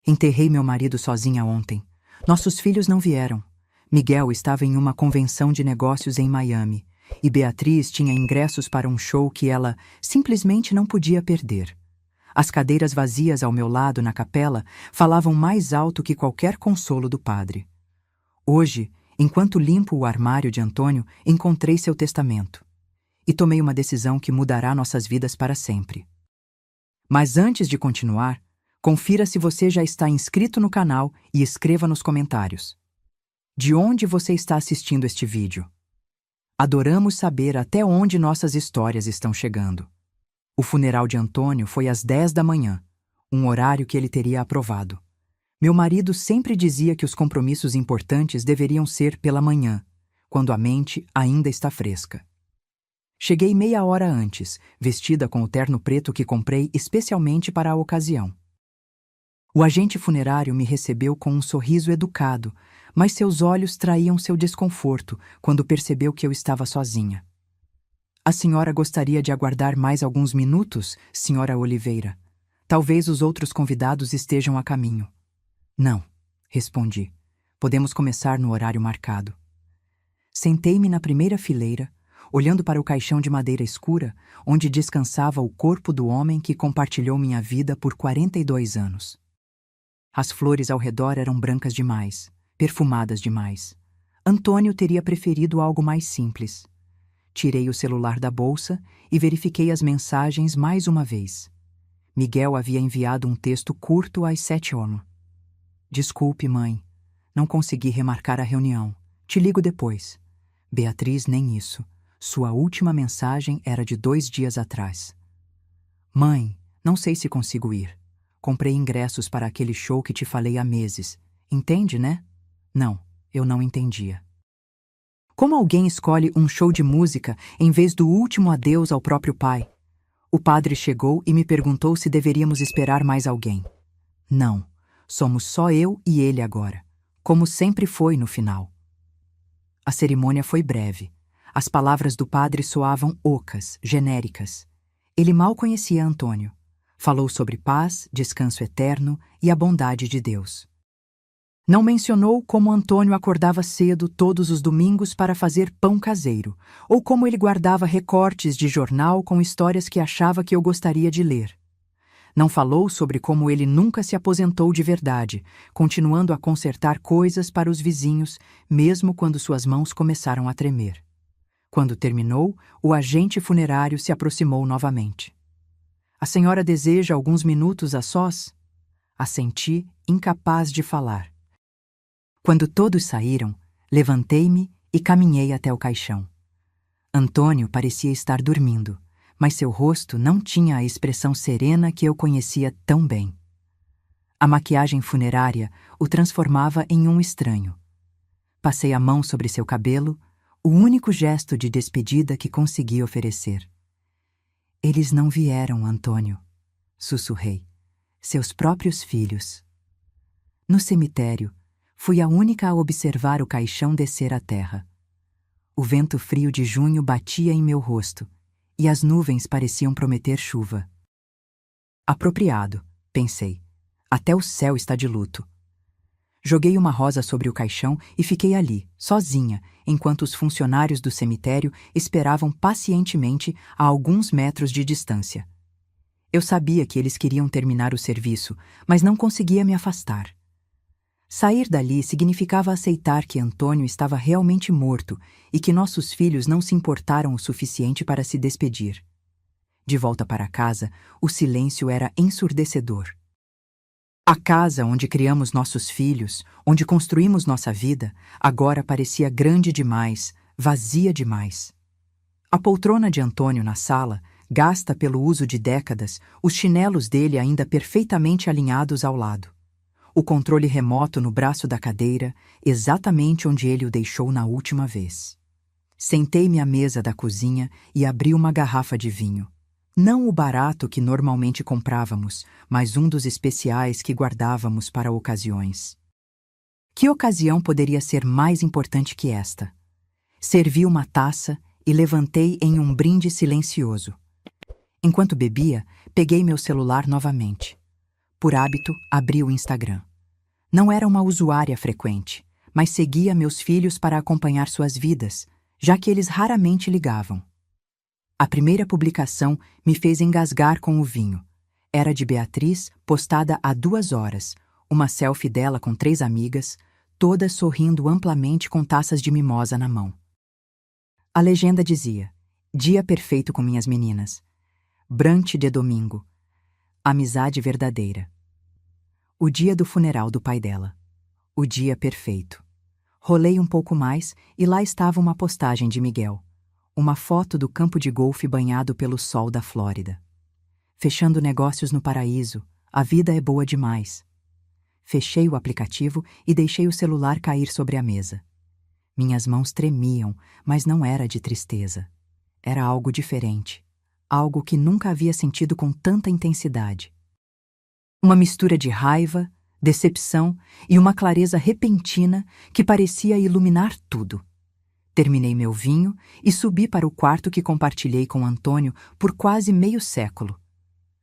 Enterrei meu marido sozinha ontem. Nossos filhos não vieram. Miguel estava em uma convenção de negócios em Miami e Beatriz tinha ingressos para um show que ela simplesmente não podia perder. As cadeiras vazias ao meu lado na capela falavam mais alto que qualquer consolo do padre. Hoje, enquanto limpo o armário de Antônio, encontrei seu testamento. E tomei uma decisão que mudará nossas vidas para sempre. Mas antes de continuar, confira se você já está inscrito no canal e escreva nos comentários. De onde você está assistindo este vídeo? Adoramos saber até onde nossas histórias estão chegando. O funeral de Antônio foi às 10 da manhã, um horário que ele teria aprovado. Meu marido sempre dizia que os compromissos importantes deveriam ser pela manhã, quando a mente ainda está fresca. Cheguei meia hora antes, vestida com o terno preto que comprei especialmente para a ocasião. O agente funerário me recebeu com um sorriso educado, mas seus olhos traíam seu desconforto quando percebeu que eu estava sozinha. A senhora gostaria de aguardar mais alguns minutos, senhora Oliveira? Talvez os outros convidados estejam a caminho. Não, respondi. Podemos começar no horário marcado. Sentei-me na primeira fileira, olhando para o caixão de madeira escura, onde descansava o corpo do homem que compartilhou minha vida por 42 anos. As flores ao redor eram brancas demais, perfumadas demais. Antônio teria preferido algo mais simples. Tirei o celular da bolsa e verifiquei as mensagens mais uma vez. Miguel havia enviado um texto curto às 7h. Desculpe, mãe. Não consegui remarcar a reunião. Te ligo depois. Beatriz, nem isso. Sua última mensagem era de 2 dias atrás. Mãe, não sei se consigo ir. Comprei ingressos para aquele show que te falei há meses. Entende, né? Não, eu não entendia. Como alguém escolhe um show de música em vez do último adeus ao próprio pai? O padre chegou e me perguntou se deveríamos esperar mais alguém. Não, somos só eu e ele agora, como sempre foi no final. A cerimônia foi breve. As palavras do padre soavam ocas, genéricas. Ele mal conhecia Antônio. Falou sobre paz, descanso eterno e a bondade de Deus. Não mencionou como Antônio acordava cedo todos os domingos para fazer pão caseiro, ou como ele guardava recortes de jornal com histórias que achava que eu gostaria de ler. Não falou sobre como ele nunca se aposentou de verdade, continuando a consertar coisas para os vizinhos, mesmo quando suas mãos começaram a tremer. Quando terminou, o agente funerário se aproximou novamente. A senhora deseja alguns minutos a sós? Assenti, incapaz de falar. Quando todos saíram, levantei-me e caminhei até o caixão. Antônio parecia estar dormindo, mas seu rosto não tinha a expressão serena que eu conhecia tão bem. A maquiagem funerária o transformava em um estranho. Passei a mão sobre seu cabelo, o único gesto de despedida que consegui oferecer. Eles não vieram, Antônio, sussurrei. Seus próprios filhos. No cemitério, fui a única a observar o caixão descer à terra. O vento frio de junho batia em meu rosto, e as nuvens pareciam prometer chuva. Apropriado, pensei. Até o céu está de luto. Joguei uma rosa sobre o caixão e fiquei ali, sozinha, enquanto os funcionários do cemitério esperavam pacientemente a alguns metros de distância. Eu sabia que eles queriam terminar o serviço, mas não conseguia me afastar. Sair dali significava aceitar que Antônio estava realmente morto e que nossos filhos não se importaram o suficiente para se despedir. De volta para casa, o silêncio era ensurdecedor. A casa onde criamos nossos filhos, onde construímos nossa vida, agora parecia grande demais, vazia demais. A poltrona de Antônio na sala, gasta pelo uso de décadas, os chinelos dele ainda perfeitamente alinhados ao lado. O controle remoto no braço da cadeira, exatamente onde ele o deixou na última vez. Sentei-me à mesa da cozinha e abri uma garrafa de vinho. Não o barato que normalmente comprávamos, mas um dos especiais que guardávamos para ocasiões. Que ocasião poderia ser mais importante que esta? Servi uma taça e levantei em um brinde silencioso. Enquanto bebia, peguei meu celular novamente. Por hábito, abri o Instagram. Não era uma usuária frequente, mas seguia meus filhos para acompanhar suas vidas, já que eles raramente ligavam. A primeira publicação me fez engasgar com o vinho. Era de Beatriz, postada há 2 horas, uma selfie dela com 3 amigas, todas sorrindo amplamente com taças de mimosa na mão. A legenda dizia: dia perfeito com minhas meninas. Brunch de domingo. Amizade verdadeira. O dia do funeral do pai dela. O dia perfeito. Rolei um pouco mais e lá estava uma postagem de Miguel. Uma foto do campo de golfe banhado pelo sol da Flórida. Fechando negócios no paraíso, a vida é boa demais. Fechei o aplicativo e deixei o celular cair sobre a mesa. Minhas mãos tremiam, mas não era de tristeza. Era algo diferente. Algo que nunca havia sentido com tanta intensidade. Uma mistura de raiva, decepção e uma clareza repentina que parecia iluminar tudo. Terminei meu vinho e subi para o quarto que compartilhei com Antônio por quase meio século.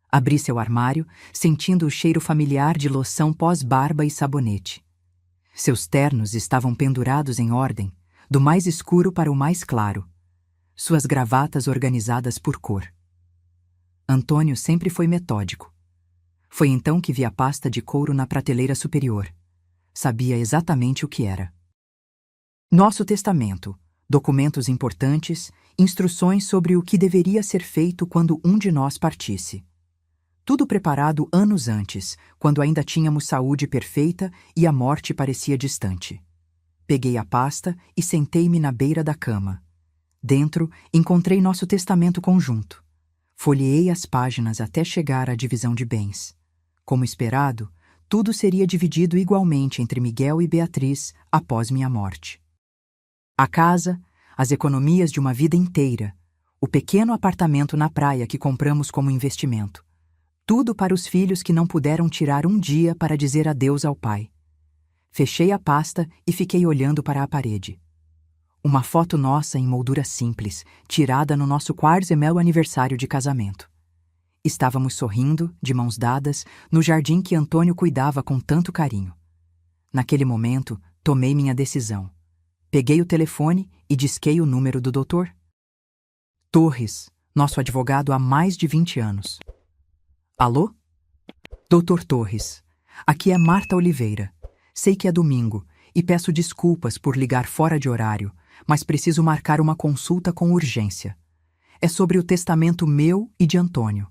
Abri seu armário, sentindo o cheiro familiar de loção pós-barba e sabonete. Seus ternos estavam pendurados em ordem, do mais escuro para o mais claro. Suas gravatas organizadas por cor. Antônio sempre foi metódico. Foi então que vi a pasta de couro na prateleira superior. Sabia exatamente o que era. Nosso testamento, documentos importantes, instruções sobre o que deveria ser feito quando um de nós partisse. Tudo preparado anos antes, quando ainda tínhamos saúde perfeita e a morte parecia distante. Peguei a pasta e sentei-me na beira da cama. Dentro, encontrei nosso testamento conjunto. Folheei as páginas até chegar à divisão de bens. Como esperado, tudo seria dividido igualmente entre Miguel e Beatriz após minha morte. A casa, as economias de uma vida inteira, o pequeno apartamento na praia que compramos como investimento. Tudo para os filhos que não puderam tirar um dia para dizer adeus ao pai. Fechei a pasta e fiquei olhando para a parede. Uma foto nossa em moldura simples, tirada no nosso 40º aniversário de casamento. Estávamos sorrindo, de mãos dadas, no jardim que Antônio cuidava com tanto carinho. Naquele momento, tomei minha decisão. Peguei o telefone e disquei o número do doutor Torres, nosso advogado há mais de 20 anos. Alô? Doutor Torres, aqui é Marta Oliveira. Sei que é domingo e peço desculpas por ligar fora de horário, mas preciso marcar uma consulta com urgência. É sobre o testamento meu e de Antônio.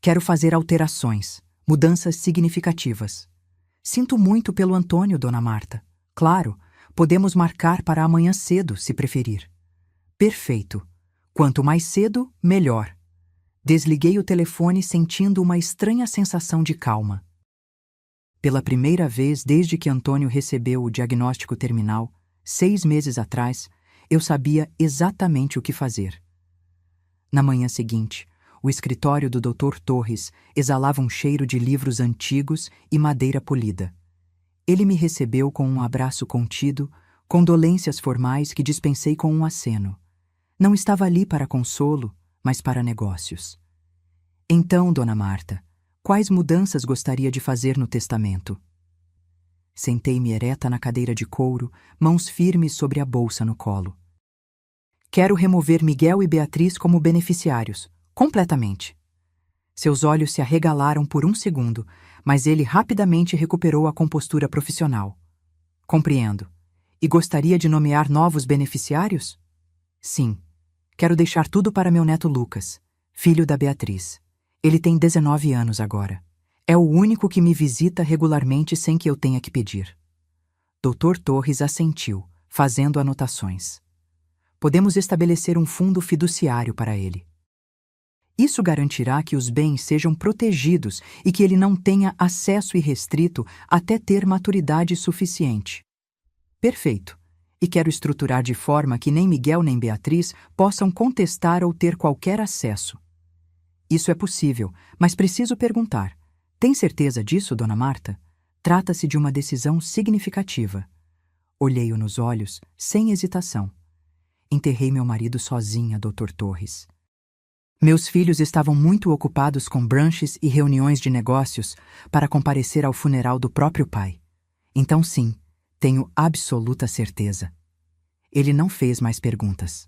Quero fazer alterações, mudanças significativas. Sinto muito pelo Antônio, dona Marta. Claro, podemos marcar para amanhã cedo, se preferir. Perfeito. Quanto mais cedo, melhor. Desliguei o telefone sentindo uma estranha sensação de calma. Pela primeira vez desde que Antônio recebeu o diagnóstico terminal, 6 meses atrás, eu sabia exatamente o que fazer. Na manhã seguinte, o escritório do Dr. Torres exalava um cheiro de livros antigos e madeira polida. Ele me recebeu com um abraço contido, condolências formais que dispensei com um aceno. Não estava ali para consolo, mas para negócios. Então, dona Marta, quais mudanças gostaria de fazer no testamento? Sentei-me ereta na cadeira de couro, mãos firmes sobre a bolsa no colo. Quero remover Miguel e Beatriz como beneficiários, completamente. Seus olhos se arregalaram por um segundo, mas ele rapidamente recuperou a compostura profissional. Compreendo. E gostaria de nomear novos beneficiários? Sim. Quero deixar tudo para meu neto Lucas, filho da Beatriz. Ele tem 19 anos agora. É o único que me visita regularmente sem que eu tenha que pedir. Dr. Torres assentiu, fazendo anotações. Podemos estabelecer um fundo fiduciário para ele. Isso garantirá que os bens sejam protegidos e que ele não tenha acesso irrestrito até ter maturidade suficiente. Perfeito. E quero estruturar de forma que nem Miguel nem Beatriz possam contestar ou ter qualquer acesso. Isso é possível, mas preciso perguntar. Tem certeza disso, dona Marta? Trata-se de uma decisão significativa. Olhei-o nos olhos, sem hesitação. Enterrei meu marido sozinha, Dr. Torres. Meus filhos estavam muito ocupados com brunches e reuniões de negócios para comparecer ao funeral do próprio pai. Então, sim, tenho absoluta certeza. Ele não fez mais perguntas.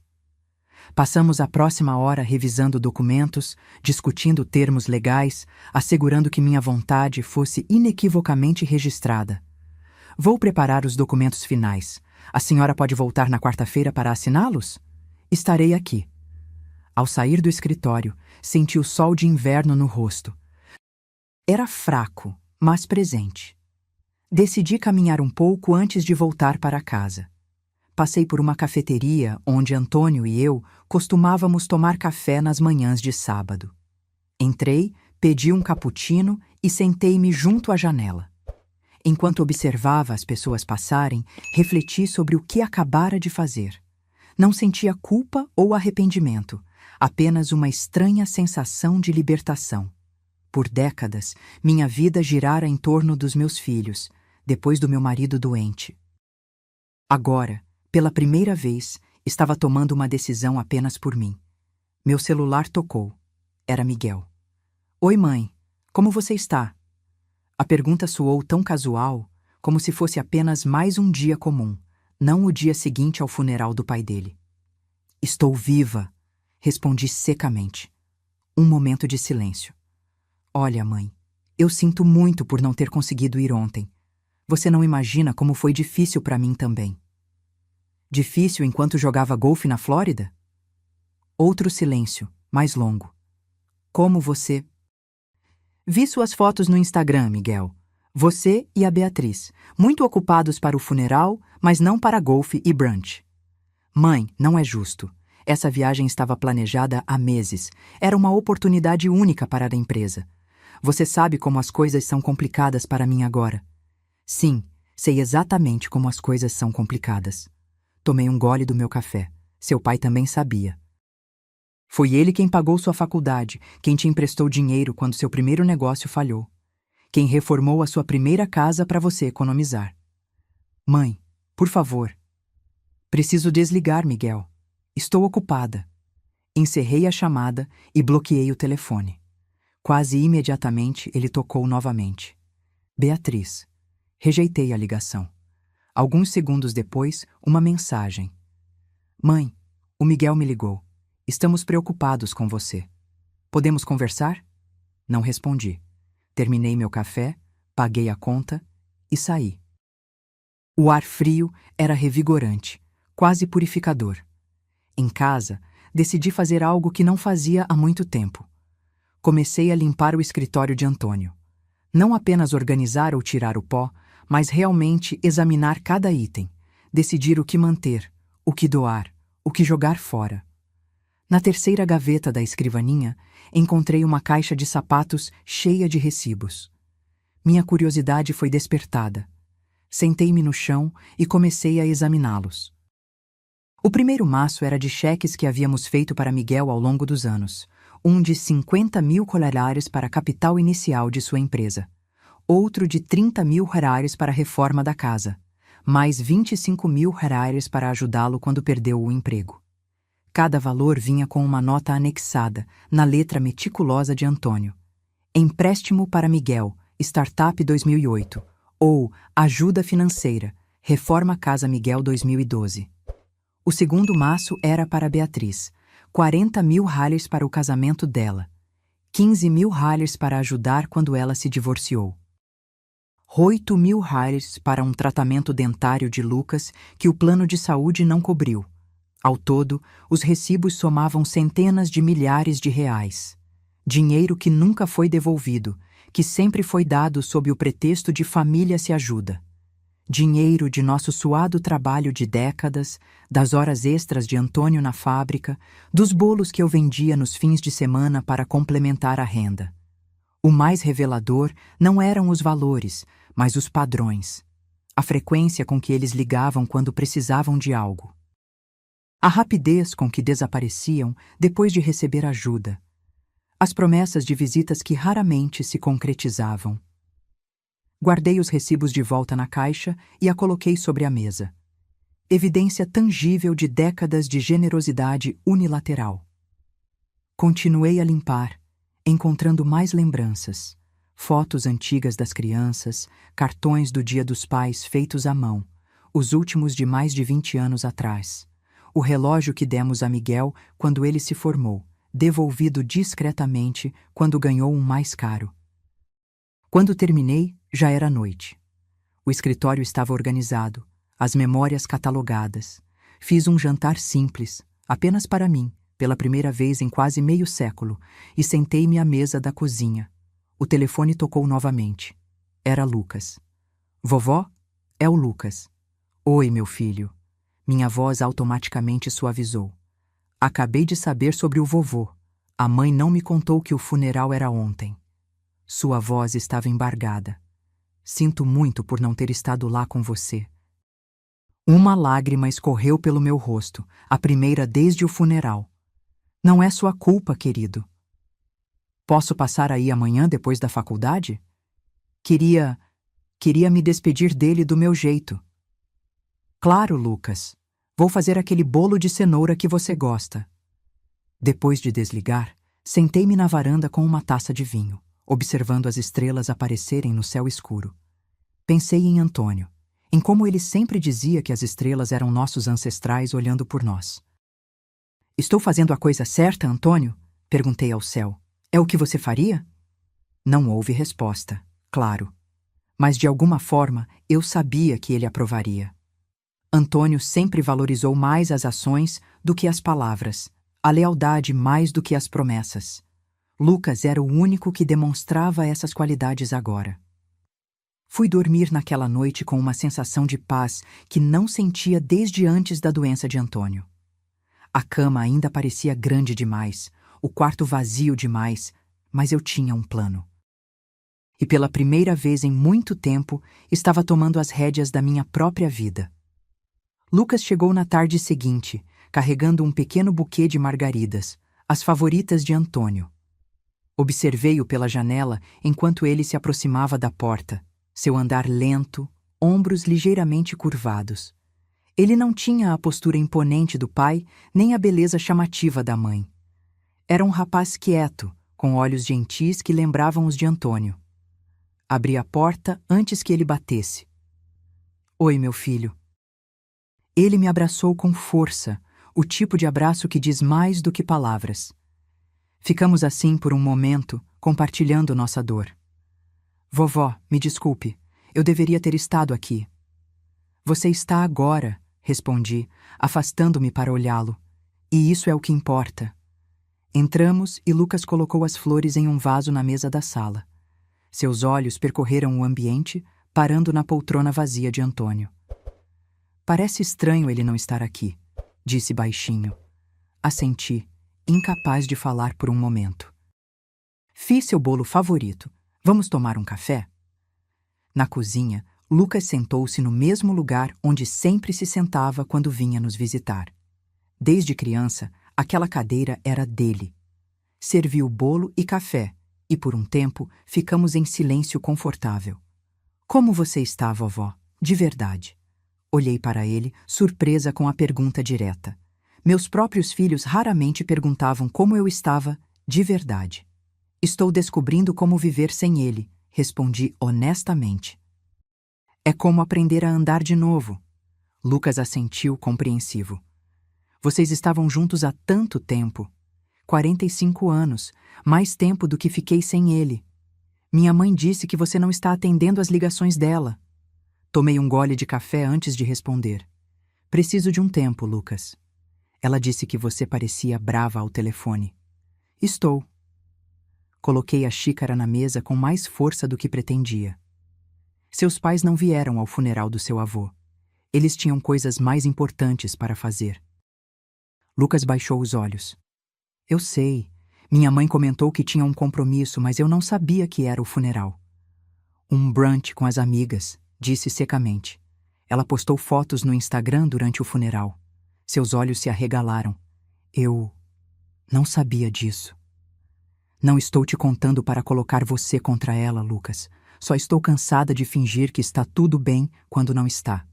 Passamos a próxima hora revisando documentos, discutindo termos legais, assegurando que minha vontade fosse inequivocamente registrada. Vou preparar os documentos finais. A senhora pode voltar na quarta-feira para assiná-los? Estarei aqui. Ao sair do escritório, senti o sol de inverno no rosto. Era fraco, mas presente. Decidi caminhar um pouco antes de voltar para casa. Passei por uma cafeteria onde Antônio e eu costumávamos tomar café nas manhãs de sábado. Entrei, pedi um cappuccino e sentei-me junto à janela. Enquanto observava as pessoas passarem, refleti sobre o que acabara de fazer. Não sentia culpa ou arrependimento, apenas uma estranha sensação de libertação. Por décadas, minha vida girara em torno dos meus filhos, depois do meu marido doente. Agora, pela primeira vez, estava tomando uma decisão apenas por mim. Meu celular tocou. Era Miguel. Oi, mãe. Como você está? A pergunta soou tão casual, como se fosse apenas mais um dia comum, não o dia seguinte ao funeral do pai dele. Estou viva, respondi secamente. Um momento de silêncio. Olha, mãe, eu sinto muito por não ter conseguido ir ontem. Você não imagina como foi difícil para mim também. Difícil enquanto jogava golfe na Flórida? Outro silêncio, mais longo. Como você... Vi suas fotos no Instagram, Miguel. Você e a Beatriz, muito ocupados para o funeral, mas não para golfe e brunch. Mãe, não é justo. Essa viagem estava planejada há meses. Era uma oportunidade única para a empresa. Você sabe como as coisas são complicadas para mim agora. Sim, sei exatamente como as coisas são complicadas. Tomei um gole do meu café. Seu pai também sabia. Foi ele quem pagou sua faculdade, quem te emprestou dinheiro quando seu primeiro negócio falhou. Quem reformou a sua primeira casa para você economizar. Mãe, por favor. Preciso desligar, Miguel. Estou ocupada. Encerrei a chamada e bloqueei o telefone. Quase imediatamente ele tocou novamente. Beatriz. Rejeitei a ligação. Alguns segundos depois, uma mensagem. Mãe, o Miguel me ligou. Estamos preocupados com você. Podemos conversar? Não respondi. Terminei meu café, paguei a conta e saí. O ar frio era revigorante, quase purificador. Em casa, decidi fazer algo que não fazia há muito tempo. Comecei a limpar o escritório de Antônio. Não apenas organizar ou tirar o pó, mas realmente examinar cada item, decidir o que manter, o que doar, o que jogar fora. Na terceira gaveta da escrivaninha, encontrei uma caixa de sapatos cheia de recibos. Minha curiosidade foi despertada. Sentei-me no chão e comecei a examiná-los. O primeiro maço era de cheques que havíamos feito para Miguel ao longo dos anos, um de 50 mil colares para a capital inicial de sua empresa, outro de 30 mil reais para a reforma da casa, mais 25 mil reais para ajudá-lo quando perdeu o emprego. Cada valor vinha com uma nota anexada, na letra meticulosa de Antônio. Empréstimo para Miguel, Startup 2008, ou Ajuda Financeira, Reforma Casa Miguel 2012. O segundo maço era para Beatriz, 40 mil reais para o casamento dela, 15 mil reais para ajudar quando ela se divorciou. 8 mil reais para um tratamento dentário de Lucas que o plano de saúde não cobriu. Ao todo, os recibos somavam centenas de milhares de reais. Dinheiro que nunca foi devolvido, que sempre foi dado sob o pretexto de família se ajuda. Dinheiro de nosso suado trabalho de décadas, das horas extras de Antônio na fábrica, dos bolos que eu vendia nos fins de semana para complementar a renda. O mais revelador não eram os valores, mas os padrões. A frequência com que eles ligavam quando precisavam de algo. A rapidez com que desapareciam depois de receber ajuda. As promessas de visitas que raramente se concretizavam. Guardei os recibos de volta na caixa e a coloquei sobre a mesa. Evidência tangível de décadas de generosidade unilateral. Continuei a limpar, encontrando mais lembranças. Fotos antigas das crianças, cartões do Dia dos Pais feitos à mão, os últimos de mais de 20 anos atrás. O relógio que demos a Miguel quando ele se formou, devolvido discretamente quando ganhou um mais caro. Quando terminei, já era noite. O escritório estava organizado, as memórias catalogadas. Fiz um jantar simples, apenas para mim, pela primeira vez em quase meio século, e sentei-me à mesa da cozinha. O telefone tocou novamente. Era Lucas. Vovó? É o Lucas. Oi, meu filho. Minha voz automaticamente suavizou. Acabei de saber sobre o vovô. A mãe não me contou que o funeral era ontem. Sua voz estava embargada. Sinto muito por não ter estado lá com você. Uma lágrima escorreu pelo meu rosto, a primeira desde o funeral. Não é sua culpa, querido. Posso passar aí amanhã depois da faculdade? Queria me despedir dele do meu jeito. Claro, Lucas. Vou fazer aquele bolo de cenoura que você gosta. Depois de desligar, sentei-me na varanda com uma taça de vinho, observando as estrelas aparecerem no céu escuro. Pensei em Antônio, em como ele sempre dizia que as estrelas eram nossos ancestrais olhando por nós. Estou fazendo a coisa certa, Antônio? Perguntei ao céu. É o que você faria? Não houve resposta, claro. Mas de alguma forma eu sabia que ele aprovaria. Antônio sempre valorizou mais as ações do que as palavras, a lealdade mais do que as promessas. Lucas era o único que demonstrava essas qualidades agora. Fui dormir naquela noite com uma sensação de paz que não sentia desde antes da doença de Antônio. A cama ainda parecia grande demais, o quarto vazio demais, mas eu tinha um plano. E pela primeira vez em muito tempo, estava tomando as rédeas da minha própria vida. Lucas chegou na tarde seguinte, carregando um pequeno buquê de margaridas, as favoritas de Antônio. Observei-o pela janela enquanto ele se aproximava da porta, seu andar lento, ombros ligeiramente curvados. Ele não tinha a postura imponente do pai, nem a beleza chamativa da mãe. Era um rapaz quieto, com olhos gentis que lembravam os de Antônio. Abri a porta antes que ele batesse. Oi, meu filho. Ele me abraçou com força, o tipo de abraço que diz mais do que palavras. Ficamos assim por um momento, compartilhando nossa dor. Vovó, me desculpe, eu deveria ter estado aqui. Você está agora, respondi, afastando-me para olhá-lo. E isso é o que importa. Entramos e Lucas colocou as flores em um vaso na mesa da sala. Seus olhos percorreram o ambiente, parando na poltrona vazia de Antônio. Parece estranho ele não estar aqui, disse baixinho. Assenti, incapaz de falar por um momento. Fiz seu bolo favorito. Vamos tomar um café? Na cozinha, Lucas sentou-se no mesmo lugar onde sempre se sentava quando vinha nos visitar. Desde criança, aquela cadeira era dele. Serviu bolo e café, e por um tempo ficamos em silêncio confortável. Como você está, vovó? De verdade. Olhei para ele, surpresa com a pergunta direta. Meus próprios filhos raramente perguntavam como eu estava de verdade. Estou descobrindo como viver sem ele, respondi honestamente. É como aprender a andar de novo. Lucas assentiu compreensivo. Vocês estavam juntos há tanto tempo. 45 anos, mais tempo do que fiquei sem ele. Minha mãe disse que você não está atendendo às ligações dela. Tomei um gole de café antes de responder. Preciso de um tempo, Lucas. Ela disse que você parecia brava ao telefone. Estou. Coloquei a xícara na mesa com mais força do que pretendia. Seus pais não vieram ao funeral do seu avô. Eles tinham coisas mais importantes para fazer. Lucas baixou os olhos. Eu sei. Minha mãe comentou que tinha um compromisso, mas eu não sabia que era o funeral. Um brunch com as amigas, disse secamente. Ela postou fotos no Instagram durante o funeral. Seus olhos se arregalaram. Eu não sabia disso. Não estou te contando para colocar você contra ela, Lucas. Só estou cansada de fingir que está tudo bem quando não está.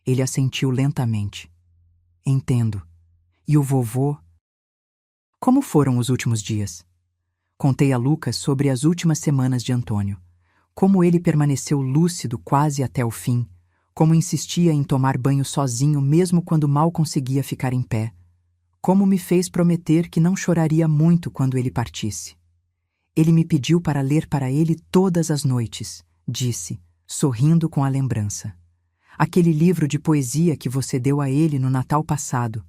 Ele assentiu lentamente. Entendo. E o vovô? Como foram os últimos dias? Contei a Lucas sobre as últimas semanas de Antônio. Como ele permaneceu lúcido quase até o fim. Como insistia em tomar banho sozinho mesmo quando mal conseguia ficar em pé. Como me fez prometer que não choraria muito quando ele partisse. Ele me pediu para ler para ele todas as noites, disse, sorrindo com a lembrança. Aquele livro de poesia que você deu a ele no Natal passado.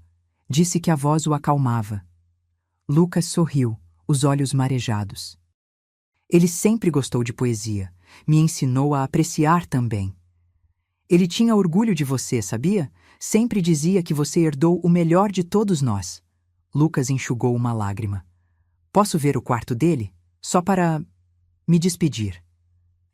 Disse que a voz o acalmava. Lucas sorriu, os olhos marejados. Ele sempre gostou de poesia. Me ensinou a apreciar também. Ele tinha orgulho de você, sabia? Sempre dizia que você herdou o melhor de todos nós. Lucas enxugou uma lágrima. Posso ver o quarto dele? Só para me despedir.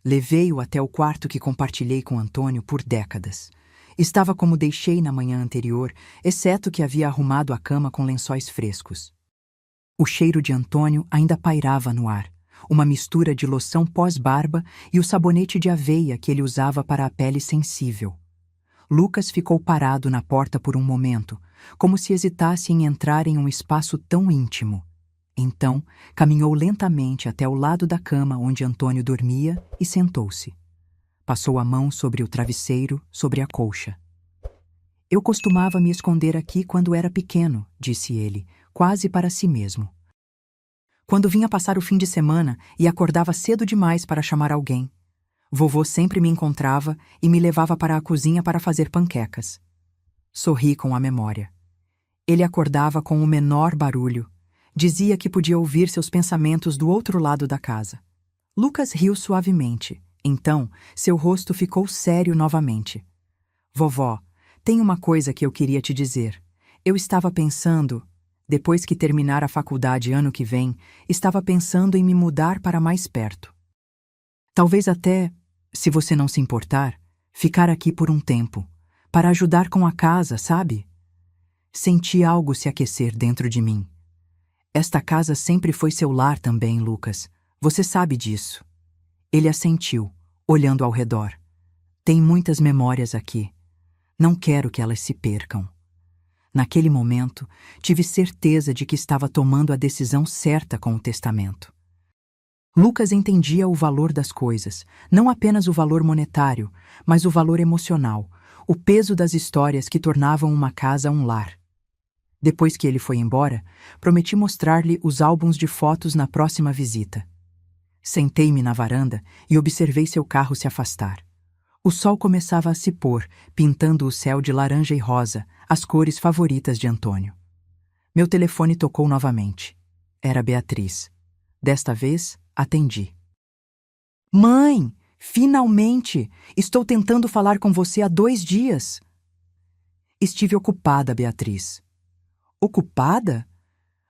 Levei-o até o quarto que compartilhei com Antônio por décadas. Estava como deixei na manhã anterior, exceto que havia arrumado a cama com lençóis frescos. O cheiro de Antônio ainda pairava no ar, uma mistura de loção pós-barba e o sabonete de aveia que ele usava para a pele sensível. Lucas ficou parado na porta por um momento, como se hesitasse em entrar em um espaço tão íntimo. Então, caminhou lentamente até o lado da cama onde Antônio dormia e sentou-se. Passou a mão sobre o travesseiro, sobre a colcha. Eu costumava me esconder aqui quando era pequeno, disse ele, quase para si mesmo. Quando vinha passar o fim de semana e acordava cedo demais para chamar alguém. Vovô sempre me encontrava e me levava para a cozinha para fazer panquecas. Sorri com a memória. Ele acordava com o menor barulho. Dizia que podia ouvir seus pensamentos do outro lado da casa. Lucas riu suavemente. Então, seu rosto ficou sério novamente. Vovó, tem uma coisa que eu queria te dizer. Eu estava pensando, depois que terminar a faculdade ano que vem, estava pensando em me mudar para mais perto. Talvez até, se você não se importar, ficar aqui por um tempo, para ajudar com a casa, sabe? Senti algo se aquecer dentro de mim. Esta casa sempre foi seu lar também, Lucas. Você sabe disso. Ele assentiu, olhando ao redor. Tem muitas memórias aqui. Não quero que elas se percam. Naquele momento, tive certeza de que estava tomando a decisão certa com o testamento. Lucas entendia o valor das coisas, não apenas o valor monetário, mas o valor emocional, o peso das histórias que tornavam uma casa um lar. Depois que ele foi embora, prometi mostrar-lhe os álbuns de fotos na próxima visita. Sentei-me na varanda e observei seu carro se afastar. O sol começava a se pôr, pintando o céu de laranja e rosa, as cores favoritas de Antônio. Meu telefone tocou novamente. Era Beatriz. Desta vez, atendi. Mãe, finalmente! Estou tentando falar com você há 2 dias. Estive ocupada, Beatriz. Ocupada?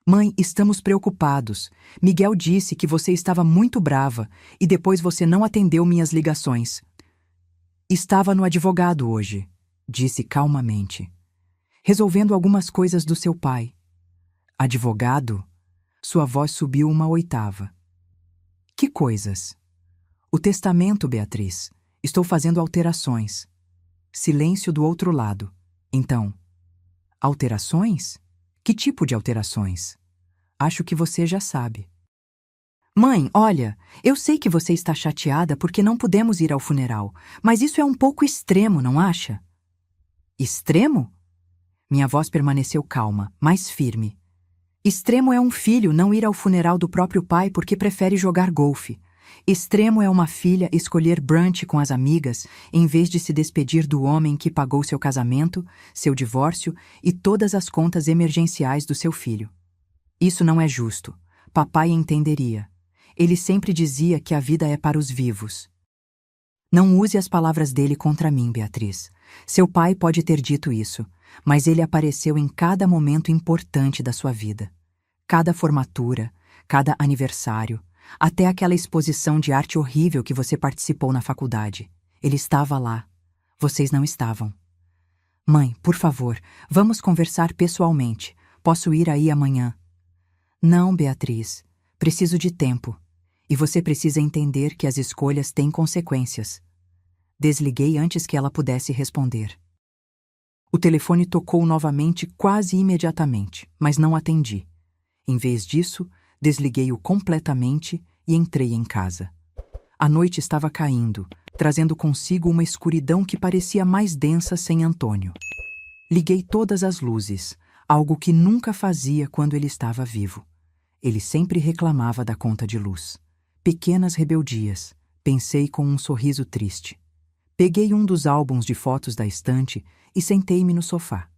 Mãe, estamos preocupados. Miguel disse que você estava muito brava e depois você não atendeu minhas ligações. Estava no advogado hoje, disse calmamente. Resolvendo algumas coisas do seu pai. Advogado? Sua voz subiu uma oitava. Que coisas? O testamento, Beatriz. Estou fazendo alterações. Silêncio do outro lado. Então, alterações? Que tipo de alterações? Acho que você já sabe. Mãe, olha, eu sei que você está chateada porque não pudemos ir ao funeral, mas isso é um pouco extremo, não acha? Extremo? Minha voz permaneceu calma, mais firme. Extremo é um filho não ir ao funeral do próprio pai porque prefere jogar golfe. Extremo é uma filha escolher brunch com as amigas em vez de se despedir do homem que pagou seu casamento, seu divórcio e todas as contas emergenciais do seu filho. Isso não é justo. Papai entenderia. Ele sempre dizia que a vida é para os vivos. Não use as palavras dele contra mim, Beatriz. Seu pai pode ter dito isso, mas ele apareceu em cada momento importante da sua vida. Cada formatura, cada aniversário, até aquela exposição de arte horrível que você participou na faculdade. Ele estava lá. Vocês não estavam. Mãe, por favor, vamos conversar pessoalmente. Posso ir aí amanhã? Não, Beatriz. Preciso de tempo. E você precisa entender que as escolhas têm consequências. Desliguei antes que ela pudesse responder. O telefone tocou novamente quase imediatamente, mas não atendi. Em vez disso, desliguei-o completamente e entrei em casa. A noite estava caindo, trazendo consigo uma escuridão que parecia mais densa sem Antônio. Liguei todas as luzes, algo que nunca fazia quando ele estava vivo. Ele sempre reclamava da conta de luz. Pequenas rebeldias, pensei com um sorriso triste. Peguei um dos álbuns de fotos da estante e sentei-me no sofá.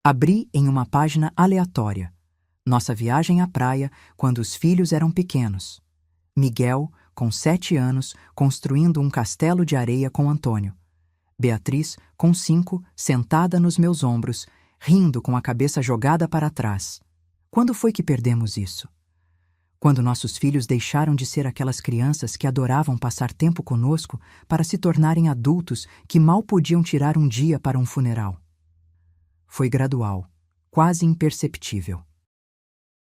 Abri em uma página aleatória. Nossa viagem à praia quando os filhos eram pequenos. Miguel, com 7 anos, construindo um castelo de areia com Antônio. Beatriz, com 5, sentada nos meus ombros, rindo com a cabeça jogada para trás. Quando foi que perdemos isso? Quando nossos filhos deixaram de ser aquelas crianças que adoravam passar tempo conosco para se tornarem adultos que mal podiam tirar um dia para um funeral. Foi gradual, quase imperceptível.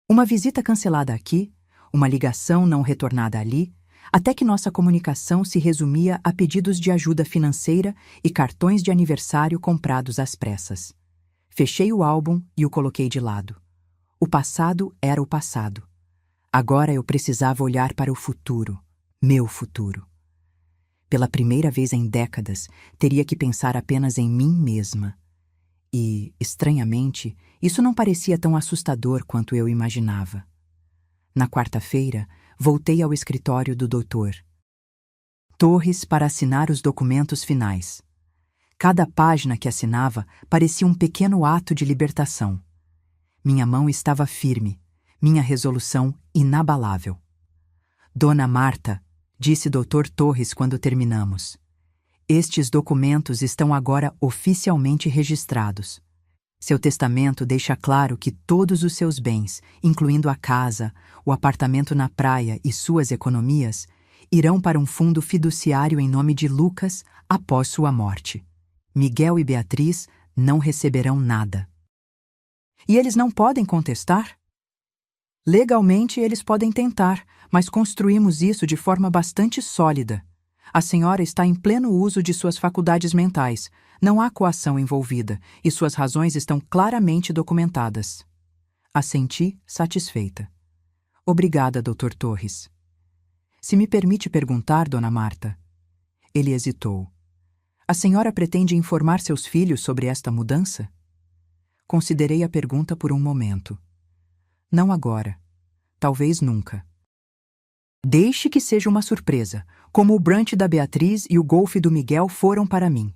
Uma visita cancelada aqui, uma ligação não retornada ali, até que nossa comunicação se resumia a pedidos de ajuda financeira e cartões de aniversário comprados às pressas. Fechei o álbum e o coloquei de lado. O passado era o passado. Agora eu precisava olhar para o futuro, meu futuro. Pela primeira vez em décadas, teria que pensar apenas em mim mesma. E, estranhamente, isso não parecia tão assustador quanto eu imaginava. Na quarta-feira, voltei ao escritório do Dr. Torres para assinar os documentos finais. Cada página que assinava parecia um pequeno ato de libertação. Minha mão estava firme, minha resolução inabalável. Dona Marta, disse Dr. Torres quando terminamos, estes documentos estão agora oficialmente registrados. Seu testamento deixa claro que todos os seus bens, incluindo a casa, o apartamento na praia e suas economias, irão para um fundo fiduciário em nome de Lucas após sua morte. Miguel e Beatriz não receberão nada. E eles não podem contestar? Legalmente eles podem tentar, mas construímos isso de forma bastante sólida. A senhora está em pleno uso de suas faculdades mentais. Não há coação envolvida, e suas razões estão claramente documentadas. Assenti, satisfeita. Obrigada, Dr. Torres. Se me permite perguntar, Dona Marta. Ele hesitou. A senhora pretende informar seus filhos sobre esta mudança? Considerei a pergunta por um momento. Não agora. Talvez nunca. Deixe que seja uma surpresa, como o brunch da Beatriz e o golfe do Miguel foram para mim.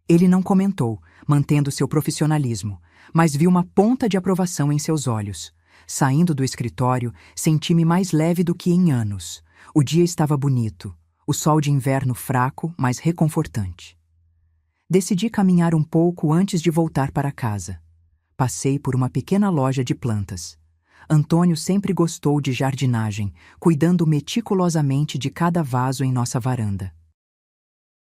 Ele não comentou, mantendo seu profissionalismo, mas vi uma ponta de aprovação em seus olhos. Saindo do escritório, senti-me mais leve do que em anos. O dia estava bonito, o sol de inverno fraco, mas reconfortante. Decidi caminhar um pouco antes de voltar para casa. Passei por uma pequena loja de plantas. Antônio sempre gostou de jardinagem, cuidando meticulosamente de cada vaso em nossa varanda.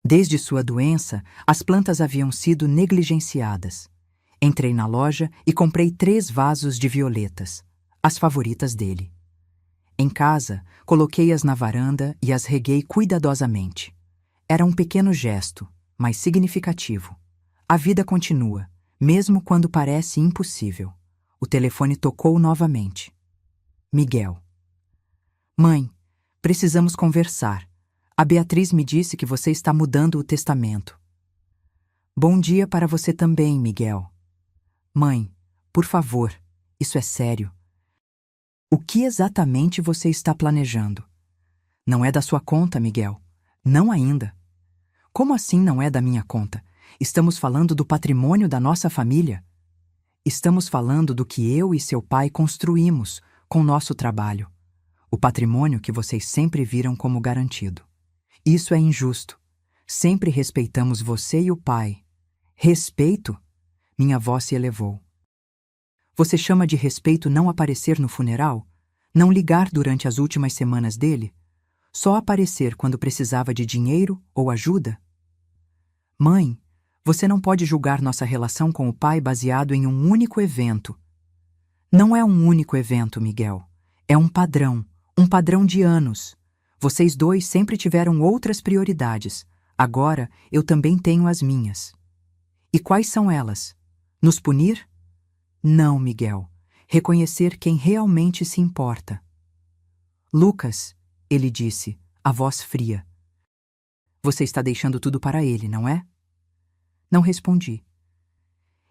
Desde sua doença, as plantas haviam sido negligenciadas. Entrei na loja e comprei 3 vasos de violetas, as favoritas dele. Em casa, coloquei-as na varanda e as reguei cuidadosamente. Era um pequeno gesto, mas significativo. A vida continua, mesmo quando parece impossível. O telefone tocou novamente. Miguel. Mãe, precisamos conversar. A Beatriz me disse que você está mudando o testamento. Bom dia para você também, Miguel. Mãe, por favor, isso é sério. O que exatamente você está planejando? Não é da sua conta, Miguel. Não ainda. Como assim não é da minha conta? Estamos falando do patrimônio da nossa família. Estamos falando do que eu e seu pai construímos com nosso trabalho. O patrimônio que vocês sempre viram como garantido. Isso é injusto. Sempre respeitamos você e o pai. Respeito? Minha voz se elevou. Você chama de respeito não aparecer no funeral? Não ligar durante as últimas semanas dele? Só aparecer quando precisava de dinheiro ou ajuda? Mãe, você não pode julgar nossa relação com o pai baseado em um único evento. Não é um único evento, Miguel. É um padrão de anos. Vocês dois sempre tiveram outras prioridades. Agora, eu também tenho as minhas. E quais são elas? Nos punir? Não, Miguel. reconhecer quem realmente se importa. Lucas, ele disse, a voz fria. Você está deixando tudo para ele, não é? Não respondi.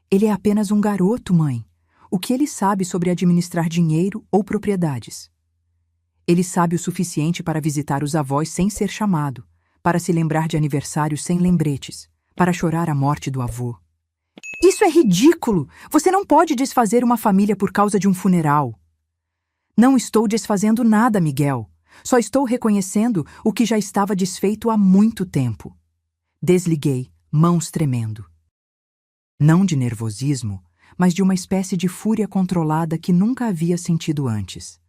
Ele é apenas um garoto, mãe. O que ele sabe sobre administrar dinheiro ou propriedades? Ele sabe o suficiente para visitar os avós sem ser chamado, para se lembrar de aniversários sem lembretes, para chorar a morte do avô. Isso é ridículo! Você não pode desfazer uma família por causa de um funeral. Não estou desfazendo nada, Miguel. Só estou reconhecendo o que já estava desfeito há muito tempo. Desliguei, mãos tremendo. Não de nervosismo, mas de uma espécie de fúria controlada que nunca havia sentido antes.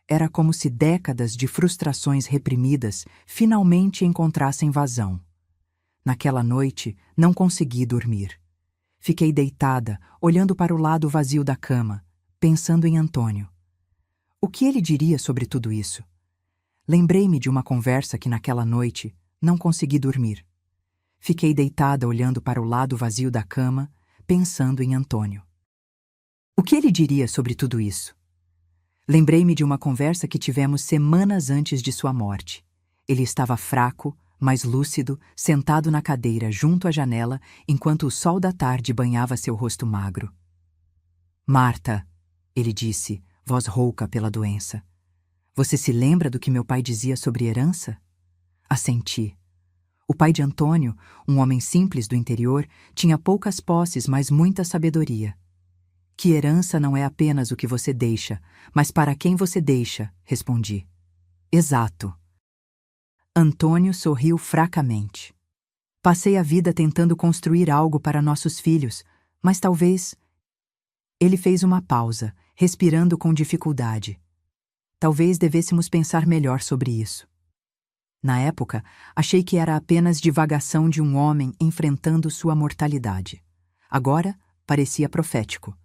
Era como se décadas de frustrações reprimidas finalmente encontrassem vazão. Naquela noite, não consegui dormir. Fiquei deitada, olhando para o lado vazio da cama, pensando em Antônio. O que ele diria sobre tudo isso? Lembrei-me de uma conversa que naquela noite não consegui dormir. Fiquei deitada olhando para o lado vazio da cama, pensando em Antônio. O que ele diria sobre tudo isso? Lembrei-me de uma conversa que tivemos semanas antes de sua morte. Ele estava fraco, mas lúcido, sentado na cadeira junto à janela, enquanto o sol da tarde banhava seu rosto magro. Marta, ele disse, voz rouca pela doença. Você se lembra do que meu pai dizia sobre herança? Assenti. O pai de Antônio, um homem simples do interior, tinha poucas posses, mas muita sabedoria. Que herança não é apenas o que você deixa, mas para quem você deixa, respondi. Exato. Antônio sorriu fracamente. Passei a vida tentando construir algo para nossos filhos, mas talvez... Ele fez uma pausa, respirando com dificuldade. Talvez devêssemos pensar melhor sobre isso. Na época, achei que era apenas divagação de um homem enfrentando sua mortalidade. Agora, parecia profético.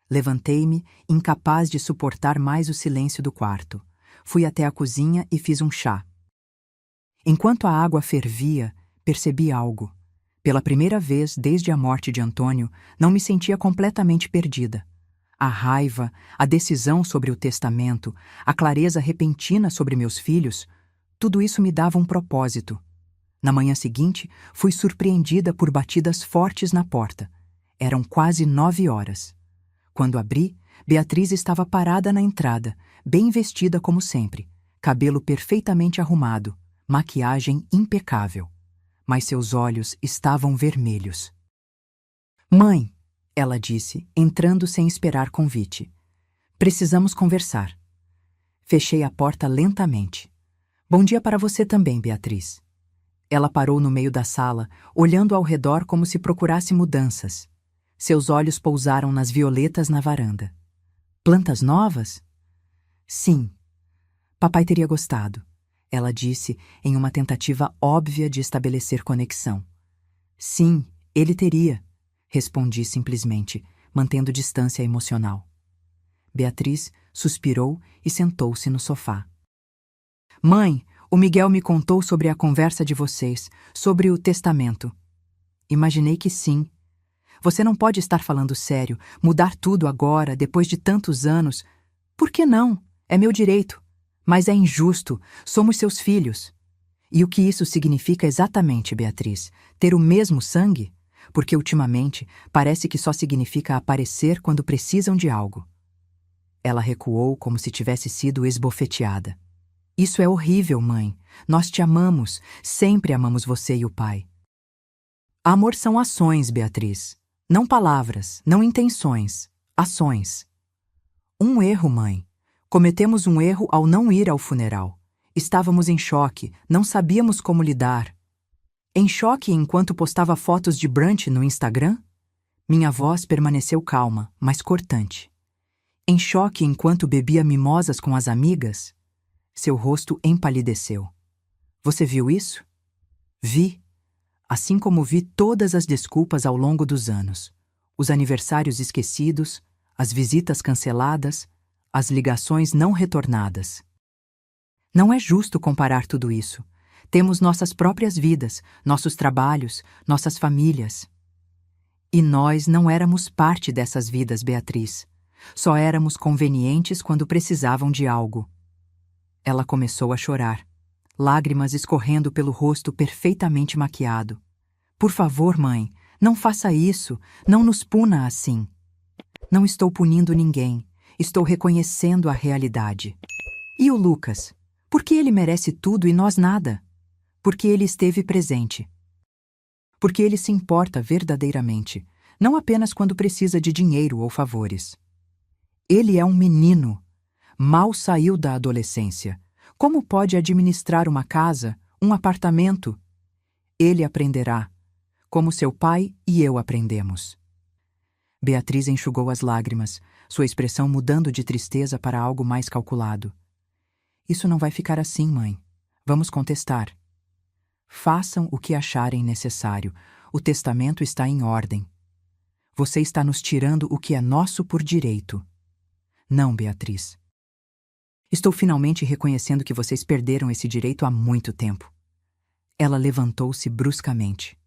Levantei-me, incapaz de suportar mais o silêncio do quarto. Fui até a cozinha e fiz um chá. Enquanto a água fervia, percebi algo. Pela primeira vez desde a morte de Antônio, não me sentia completamente perdida. A raiva, a decisão sobre o testamento, a clareza repentina sobre meus filhos, tudo isso me dava um propósito. Na manhã seguinte, fui surpreendida por batidas fortes na porta. Eram quase 9 horas. Quando abri, Beatriz estava parada na entrada, bem vestida como sempre, cabelo perfeitamente arrumado, maquiagem impecável. Mas seus olhos estavam vermelhos. Mãe, ela disse, entrando sem esperar convite. Precisamos conversar. Fechei a porta lentamente. Bom dia para você também, Beatriz. Ela parou no meio da sala, olhando ao redor como se procurasse mudanças. Seus olhos pousaram nas violetas na varanda. Plantas novas? Sim. Papai teria gostado, ela disse em uma tentativa óbvia de estabelecer conexão. Sim, ele teria, respondi simplesmente, mantendo distância emocional. Beatriz suspirou e sentou-se no sofá. Mãe, o Miguel me contou sobre a conversa de vocês, sobre o testamento. Imaginei que sim. Você não pode estar falando sério, mudar tudo agora, depois de tantos anos. Por que não? É meu direito. Mas é injusto, somos seus filhos. E o que isso significa exatamente, Beatriz? Ter o mesmo sangue? Porque ultimamente parece que só significa aparecer quando precisam de algo. Ela recuou como se tivesse sido esbofeteada. Isso é horrível, mãe. Nós te amamos, sempre amamos você e o pai. Amor são ações, Beatriz. Não palavras, não intenções, ações. Um erro, mãe. Cometemos um erro ao não ir ao funeral. Estávamos em choque, não sabíamos como lidar. Em choque enquanto postava fotos de brunch no Instagram? Minha voz permaneceu calma, mas cortante. Em choque enquanto bebia mimosas com as amigas? Seu rosto empalideceu. Você viu isso? Vi. Assim como vi todas as desculpas ao longo dos anos. Os aniversários esquecidos, as visitas canceladas, as ligações não retornadas. Não é justo comparar tudo isso. Temos nossas próprias vidas, nossos trabalhos, nossas famílias. E nós não éramos parte dessas vidas, Beatriz. Só éramos convenientes quando precisavam de algo. Ela começou a chorar, lágrimas escorrendo pelo rosto perfeitamente maquiado. Por favor, mãe, não faça isso, não nos puna assim. Não estou punindo ninguém, estou reconhecendo a realidade. E o Lucas? Por que ele merece tudo e nós nada? Porque ele esteve presente. Porque ele se importa verdadeiramente, não apenas quando precisa de dinheiro ou favores. Ele é um menino. Mal saiu da adolescência. Como pode administrar uma casa, um apartamento? Ele aprenderá, como seu pai e eu aprendemos. Beatriz enxugou as lágrimas, sua expressão mudando de tristeza para algo mais calculado. Isso não vai ficar assim, mãe. Vamos contestar. Façam o que acharem necessário. O testamento está em ordem. Você está nos tirando o que é nosso por direito. Não, Beatriz. Estou finalmente reconhecendo que vocês perderam esse direito há muito tempo. Ela levantou-se bruscamente.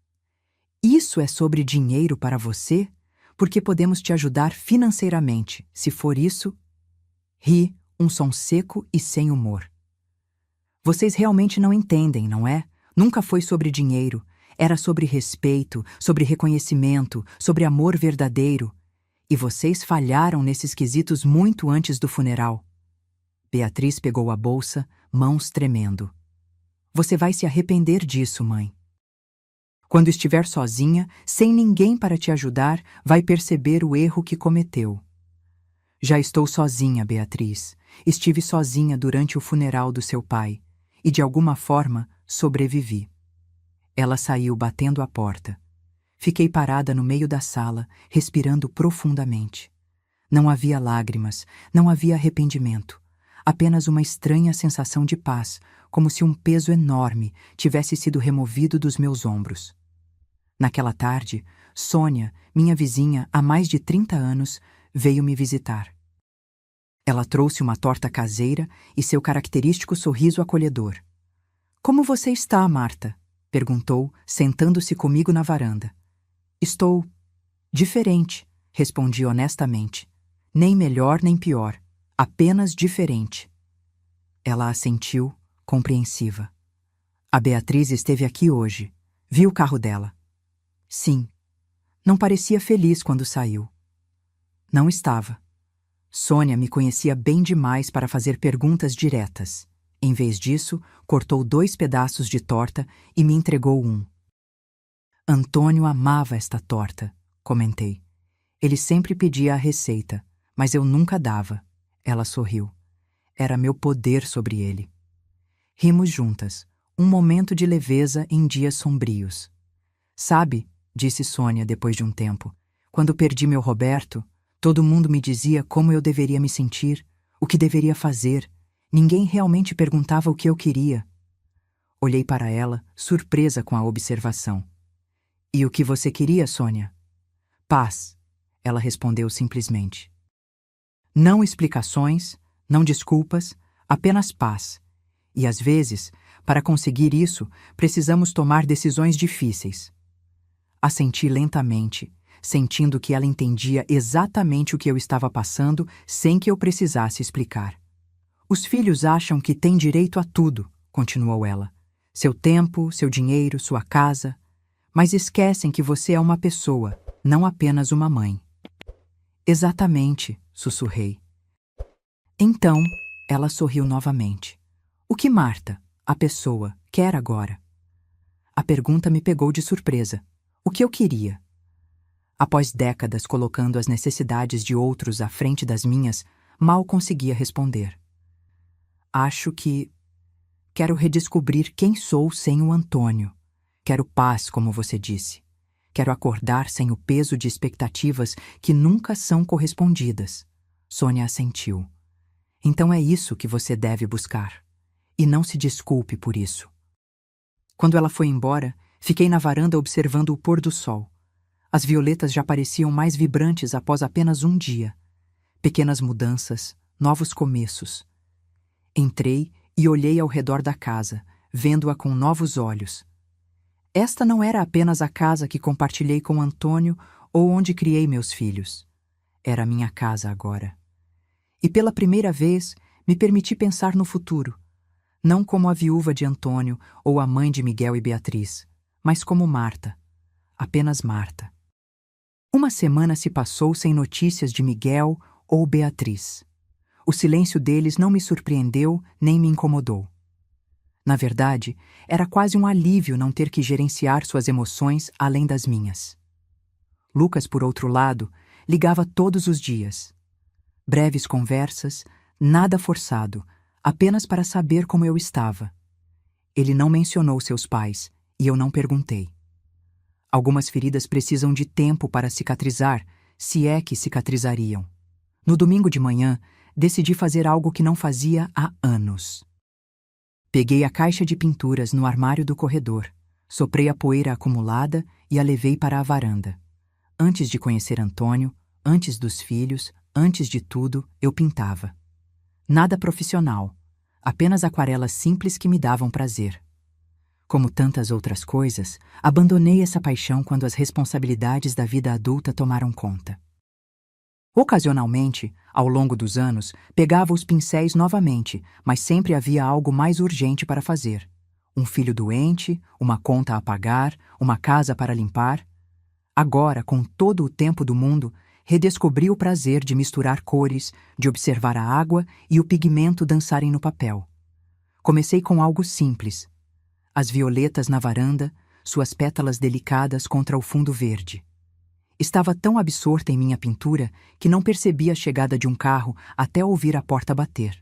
Isso é sobre dinheiro para você? Porque podemos te ajudar financeiramente. Se for isso... Ri, um som seco e sem humor. Vocês realmente não entendem, não é? Nunca foi sobre dinheiro. Era sobre respeito, sobre reconhecimento, sobre amor verdadeiro. E vocês falharam nesses quesitos muito antes do funeral. Beatriz pegou a bolsa, mãos tremendo. Você vai se arrepender disso, mãe. Quando estiver sozinha, sem ninguém para te ajudar, vai perceber o erro que cometeu. Já estou sozinha, Beatriz. Estive sozinha durante o funeral do seu pai e, de alguma forma, sobrevivi. Ela saiu batendo a porta. Fiquei parada no meio da sala, respirando profundamente. Não havia lágrimas, não havia arrependimento. Apenas uma estranha sensação de paz, como se um peso enorme tivesse sido removido dos meus ombros. Naquela tarde, Sônia, minha vizinha há mais de 30 anos, veio me visitar. Ela trouxe uma torta caseira e seu característico sorriso acolhedor. Como você está, Marta? Perguntou, sentando-se comigo na varanda. Estou diferente, respondi honestamente. Nem melhor nem pior, apenas diferente. Ela assentiu, compreensiva. A Beatriz esteve aqui hoje. Vi o carro dela. Sim. Não parecia feliz quando saiu. Não estava. Sônia me conhecia bem demais para fazer perguntas diretas. Em vez disso, cortou 2 pedaços de torta e me entregou um. Antônio amava esta torta, comentei. Ele sempre pedia a receita, mas eu nunca dava. Ela sorriu. Era meu poder sobre ele. Rimos juntas, um momento de leveza em dias sombrios. Sabe, disse Sônia depois de um tempo, quando perdi meu Roberto, todo mundo me dizia como eu deveria me sentir, o que deveria fazer. Ninguém realmente perguntava o que eu queria. Olhei para ela, surpresa com a observação. E o que você queria, Sônia? Paz, ela respondeu simplesmente. Não explicações, não desculpas, apenas paz. E às vezes, para conseguir isso, precisamos tomar decisões difíceis. Assenti lentamente, sentindo que ela entendia exatamente o que eu estava passando sem que eu precisasse explicar. Os filhos acham que têm direito a tudo, continuou ela. Seu tempo, seu dinheiro, sua casa. Mas esquecem que você é uma pessoa, não apenas uma mãe. Exatamente, sussurrei. Então, ela sorriu novamente. O que Marta, a pessoa, quer agora? A pergunta me pegou de surpresa. O que eu queria? Após décadas colocando as necessidades de outros à frente das minhas, mal conseguia responder. Acho que... Quero redescobrir quem sou sem o Antônio. Quero paz, como você disse. Quero acordar sem o peso de expectativas que nunca são correspondidas. Sônia assentiu. Então é isso que você deve buscar. E não se desculpe por isso. Quando ela foi embora, fiquei na varanda observando o pôr do sol. As violetas já pareciam mais vibrantes após apenas um dia. Pequenas mudanças, novos começos. Entrei e olhei ao redor da casa, vendo-a com novos olhos. Esta não era apenas a casa que compartilhei com Antônio ou onde criei meus filhos. Era a minha casa agora. E pela primeira vez, me permiti pensar no futuro, não como a viúva de Antônio ou a mãe de Miguel e Beatriz, mas como Marta, apenas Marta. Uma semana se passou sem notícias de Miguel ou Beatriz. O silêncio deles não me surpreendeu nem me incomodou. Na verdade, era quase um alívio não ter que gerenciar suas emoções além das minhas. Lucas, por outro lado, ligava todos os dias. Breves conversas, nada forçado, apenas para saber como eu estava. Ele não mencionou seus pais, e eu não perguntei. Algumas feridas precisam de tempo para cicatrizar, se é que cicatrizariam. No domingo de manhã, decidi fazer algo que não fazia há anos. Peguei a caixa de pinturas no armário do corredor, soprei a poeira acumulada e a levei para a varanda. Antes de conhecer Antônio, antes dos filhos, antes de tudo, eu pintava. Nada profissional, apenas aquarelas simples que me davam prazer. Como tantas outras coisas, abandonei essa paixão quando as responsabilidades da vida adulta tomaram conta. Ocasionalmente, ao longo dos anos, pegava os pincéis novamente, mas sempre havia algo mais urgente para fazer. Um filho doente, uma conta a pagar, uma casa para limpar. Agora, com todo o tempo do mundo, redescobri o prazer de misturar cores, de observar a água e o pigmento dançarem no papel. Comecei com algo simples. As violetas na varanda, suas pétalas delicadas contra o fundo verde. Estava tão absorta em minha pintura que não percebi a chegada de um carro até ouvir a porta bater.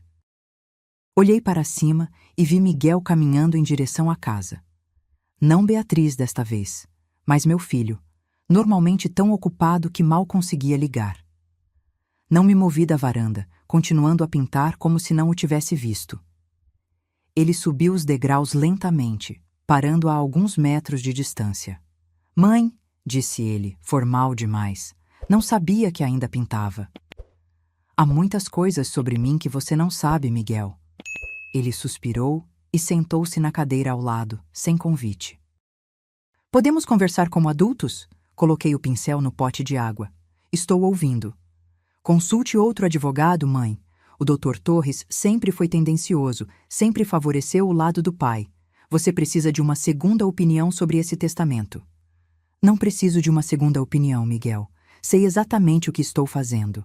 Olhei para cima e vi Miguel caminhando em direção à casa. Não Beatriz desta vez, mas meu filho, normalmente tão ocupado que mal conseguia ligar. Não me movi da varanda, continuando a pintar como se não o tivesse visto. Ele subiu os degraus lentamente, parando a alguns metros de distância. "Mãe", disse ele, formal demais. "Não sabia que ainda pintava." "Há muitas coisas sobre mim que você não sabe, Miguel." Ele suspirou e sentou-se na cadeira ao lado, sem convite. "Podemos conversar como adultos?" Coloquei o pincel no pote de água. "Estou ouvindo." "Consulte outro advogado, mãe. O Dr. Torres sempre foi tendencioso, sempre favoreceu o lado do pai. Você precisa de uma segunda opinião sobre esse testamento." "Não preciso de uma segunda opinião, Miguel. Sei exatamente o que estou fazendo."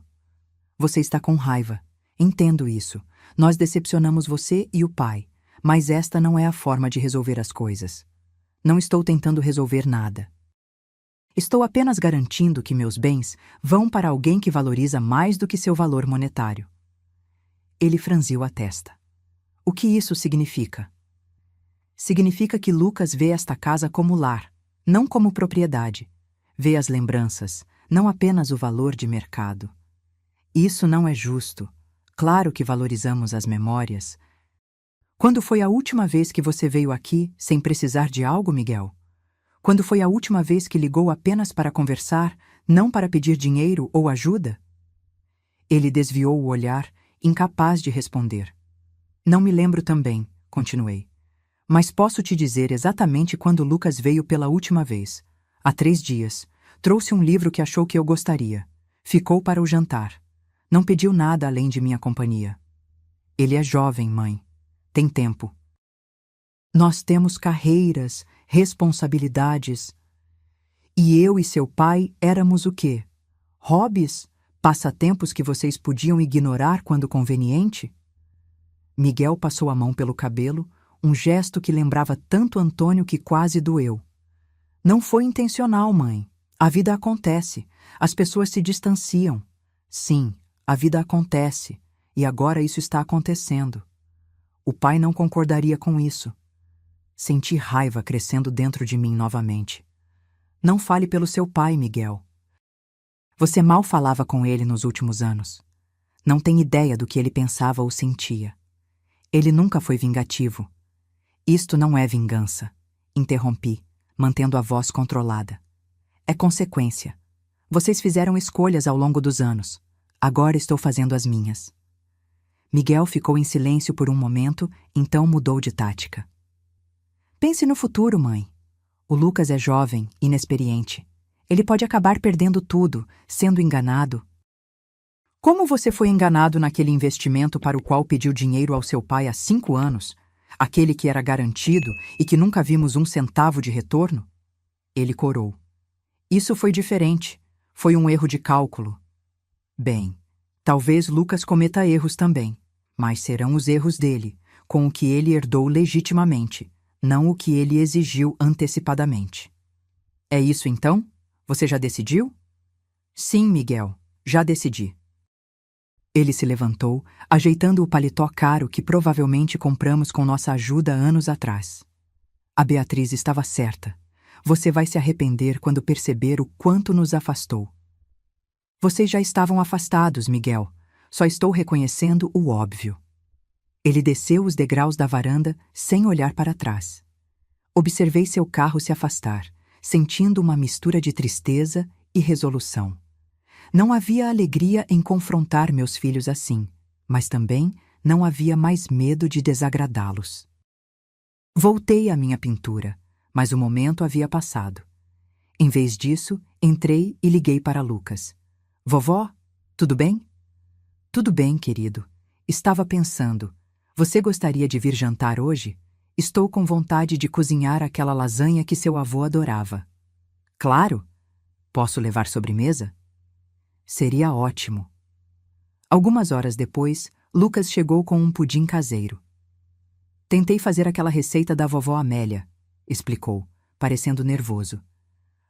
"Você está com raiva. Entendo isso. Nós decepcionamos você e o pai. Mas esta não é a forma de resolver as coisas. Não estou tentando resolver nada. Estou apenas garantindo que meus bens vão para alguém que valoriza mais do que seu valor monetário." Ele franziu a testa. "O que isso significa?" "Significa que Lucas vê esta casa como lar, não como propriedade. Vê as lembranças, não apenas o valor de mercado. Isso não é justo. Claro que valorizamos as memórias." "Quando foi a última vez que você veio aqui sem precisar de algo, Miguel? Quando foi a última vez que ligou apenas para conversar, não para pedir dinheiro ou ajuda?" Ele desviou o olhar, incapaz de responder. "Não me lembro também", continuei. "Mas posso te dizer exatamente quando Lucas veio pela última vez. Há 3 dias. Trouxe um livro que achou que eu gostaria. Ficou para o jantar. Não pediu nada além de minha companhia. Ele é jovem, mãe. Tem tempo. Nós temos carreiras, responsabilidades. E eu e seu pai éramos o quê? Hobbies? Passatempos que vocês podiam ignorar quando conveniente?" Miguel passou a mão pelo cabelo, um gesto que lembrava tanto Antônio que quase doeu. "Não foi intencional, mãe. A vida acontece. As pessoas se distanciam. Sim, a vida acontece. E agora isso está acontecendo." O pai não concordaria com isso. Senti raiva crescendo dentro de mim novamente. "Não fale pelo seu pai, Miguel. Você mal falava com ele nos últimos anos. Não tem ideia do que ele pensava ou sentia. Ele nunca foi vingativo." "Isto não é vingança", interrompi, mantendo a voz controlada. "É consequência. Vocês fizeram escolhas ao longo dos anos. Agora estou fazendo as minhas." Miguel ficou em silêncio por um momento, então mudou de tática. "Pense no futuro, mãe. O Lucas é jovem, inexperiente. Ele pode acabar perdendo tudo, sendo enganado." Como você foi enganado naquele investimento para o qual pediu dinheiro ao seu pai há 5 anos? Aquele que era garantido e que nunca vimos um centavo de retorno? Ele corou. Isso foi diferente. Foi um erro de cálculo. Bem, talvez Lucas cometa erros também, mas serão os erros dele, com o que ele herdou legitimamente, não o que ele exigiu antecipadamente. É isso então? Você já decidiu? Sim, Miguel, já decidi. Ele se levantou, ajeitando o paletó caro que provavelmente compramos com nossa ajuda anos atrás. A Beatriz estava certa. Você vai se arrepender quando perceber o quanto nos afastou. Vocês já estavam afastados, Miguel. Só estou reconhecendo o óbvio. Ele desceu os degraus da varanda sem olhar para trás. Observei seu carro se afastar, sentindo uma mistura de tristeza e resolução. Não havia alegria em confrontar meus filhos assim, mas também não havia mais medo de desagradá-los. Voltei à minha pintura, mas o momento havia passado. Em vez disso, entrei e liguei para Lucas. Vovó, tudo bem? Tudo bem, querido. Estava pensando. Você gostaria de vir jantar hoje? Estou com vontade de cozinhar aquela lasanha que seu avô adorava. Claro! Posso levar sobremesa? Seria ótimo. Algumas horas depois, Lucas chegou com um pudim caseiro. Tentei fazer aquela receita da vovó Amélia, explicou, parecendo nervoso.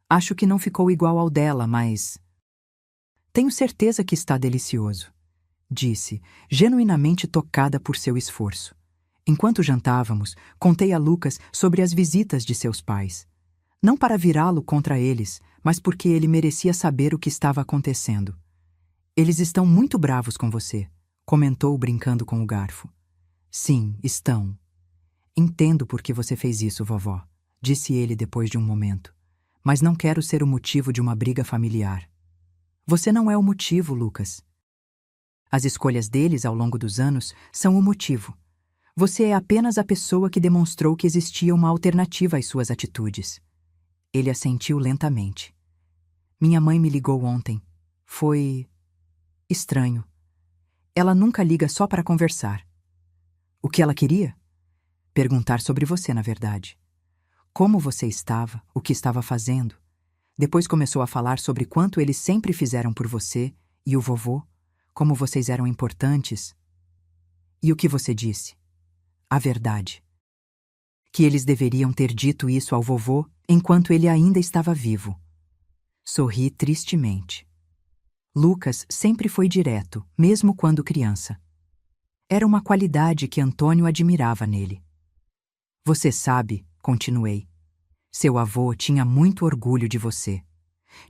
Acho que não ficou igual ao dela, mas... Tenho certeza que está delicioso, disse, genuinamente tocada por seu esforço. Enquanto jantávamos, contei a Lucas sobre as visitas de seus pais. Não para virá-lo contra eles, mas porque ele merecia saber o que estava acontecendo. Eles estão muito bravos com você, comentou brincando com o garfo. Sim, estão. Entendo por que você fez isso, vovó, disse ele depois de um momento. Mas não quero ser o motivo de uma briga familiar. Você não é o motivo, Lucas. As escolhas deles ao longo dos anos são o motivo. Você é apenas a pessoa que demonstrou que existia uma alternativa às suas atitudes. Ele assentiu lentamente. Minha mãe me ligou ontem. Foi... estranho. Ela nunca liga só para conversar. O que ela queria? Perguntar sobre você, na verdade. Como você estava, o que estava fazendo. Depois começou a falar sobre quanto eles sempre fizeram por você e o vovô, como vocês eram importantes. E o que você disse? A verdade. Que eles deveriam ter dito isso ao vovô enquanto ele ainda estava vivo. Sorri tristemente. Lucas sempre foi direto, mesmo quando criança. Era uma qualidade que Antônio admirava nele. Você sabe, continuei, seu avô tinha muito orgulho de você.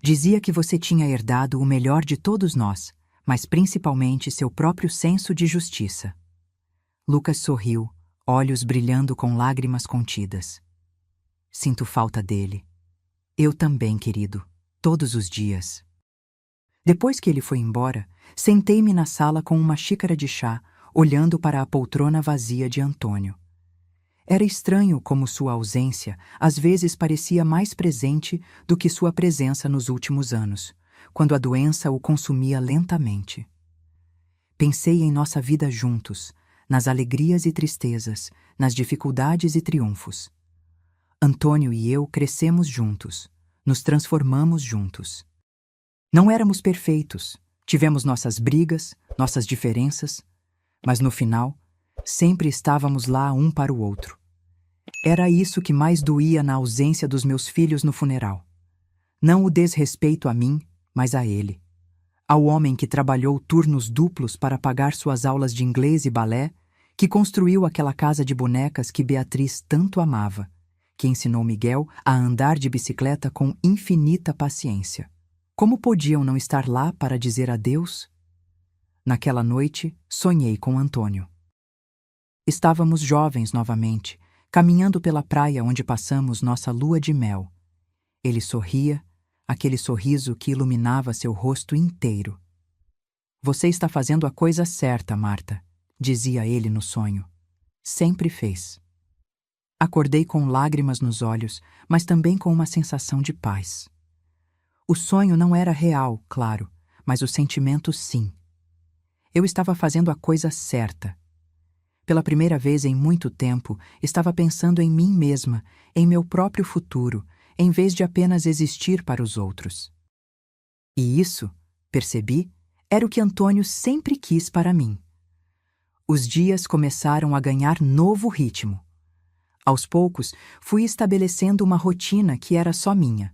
Dizia que você tinha herdado o melhor de todos nós, mas principalmente seu próprio senso de justiça. Lucas sorriu, olhos brilhando com lágrimas contidas. Sinto falta dele. Eu também, querido, todos os dias. Depois que ele foi embora, sentei-me na sala com uma xícara de chá, olhando para a poltrona vazia de Antônio. Era estranho como sua ausência às vezes parecia mais presente do que sua presença nos últimos anos, quando a doença o consumia lentamente. Pensei em nossa vida juntos, nas alegrias e tristezas, nas dificuldades e triunfos. Antônio e eu crescemos juntos, nos transformamos juntos. Não éramos perfeitos, tivemos nossas brigas, nossas diferenças, mas no final, sempre estávamos lá um para o outro. Era isso que mais doía na ausência dos meus filhos no funeral. Não o desrespeito a mim, mas a ele. Ao homem que trabalhou turnos duplos para pagar suas aulas de inglês e balé, que construiu aquela casa de bonecas que Beatriz tanto amava, que ensinou Miguel a andar de bicicleta com infinita paciência. Como podiam não estar lá para dizer adeus? Naquela noite, sonhei com Antônio. Estávamos jovens novamente, caminhando pela praia onde passamos nossa lua de mel. Ele sorria, aquele sorriso que iluminava seu rosto inteiro. Você está fazendo a coisa certa, Marta, dizia ele no sonho. Sempre fez. Acordei com lágrimas nos olhos, mas também com uma sensação de paz. O sonho não era real, claro, mas o sentimento sim. Eu estava fazendo a coisa certa. Pela primeira vez em muito tempo, estava pensando em mim mesma, em meu próprio futuro, em vez de apenas existir para os outros. E isso, percebi, era o que Antônio sempre quis para mim. Os dias começaram a ganhar novo ritmo. Aos poucos, fui estabelecendo uma rotina que era só minha.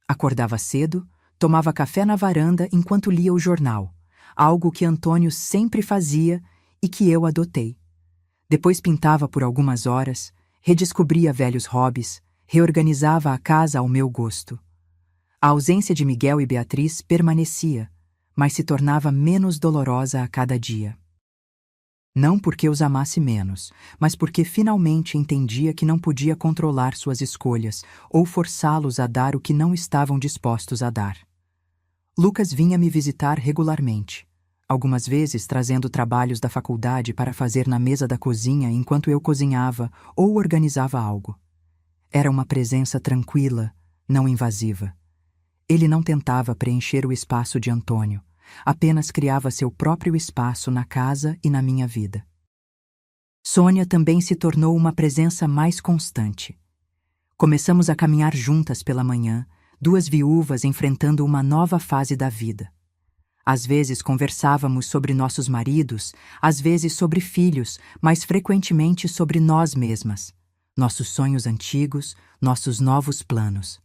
Acordava cedo, tomava café na varanda enquanto lia o jornal, algo que Antônio sempre fazia e que eu adotei. Depois pintava por algumas horas, redescobria velhos hobbies, reorganizava a casa ao meu gosto. A ausência de Miguel e Beatriz permanecia, mas se tornava menos dolorosa a cada dia. Não porque os amasse menos, mas porque finalmente entendia que não podia controlar suas escolhas ou forçá-los a dar o que não estavam dispostos a dar. Lucas vinha me visitar regularmente, algumas vezes trazendo trabalhos da faculdade para fazer na mesa da cozinha enquanto eu cozinhava ou organizava algo. Era uma presença tranquila, não invasiva. Ele não tentava preencher o espaço de Antônio, apenas criava seu próprio espaço na casa e na minha vida. Sônia também se tornou uma presença mais constante. Começamos a caminhar juntas pela manhã, duas viúvas enfrentando uma nova fase da vida. Às vezes conversávamos sobre nossos maridos, às vezes sobre filhos, mas frequentemente sobre nós mesmas, nossos sonhos antigos, nossos novos planos.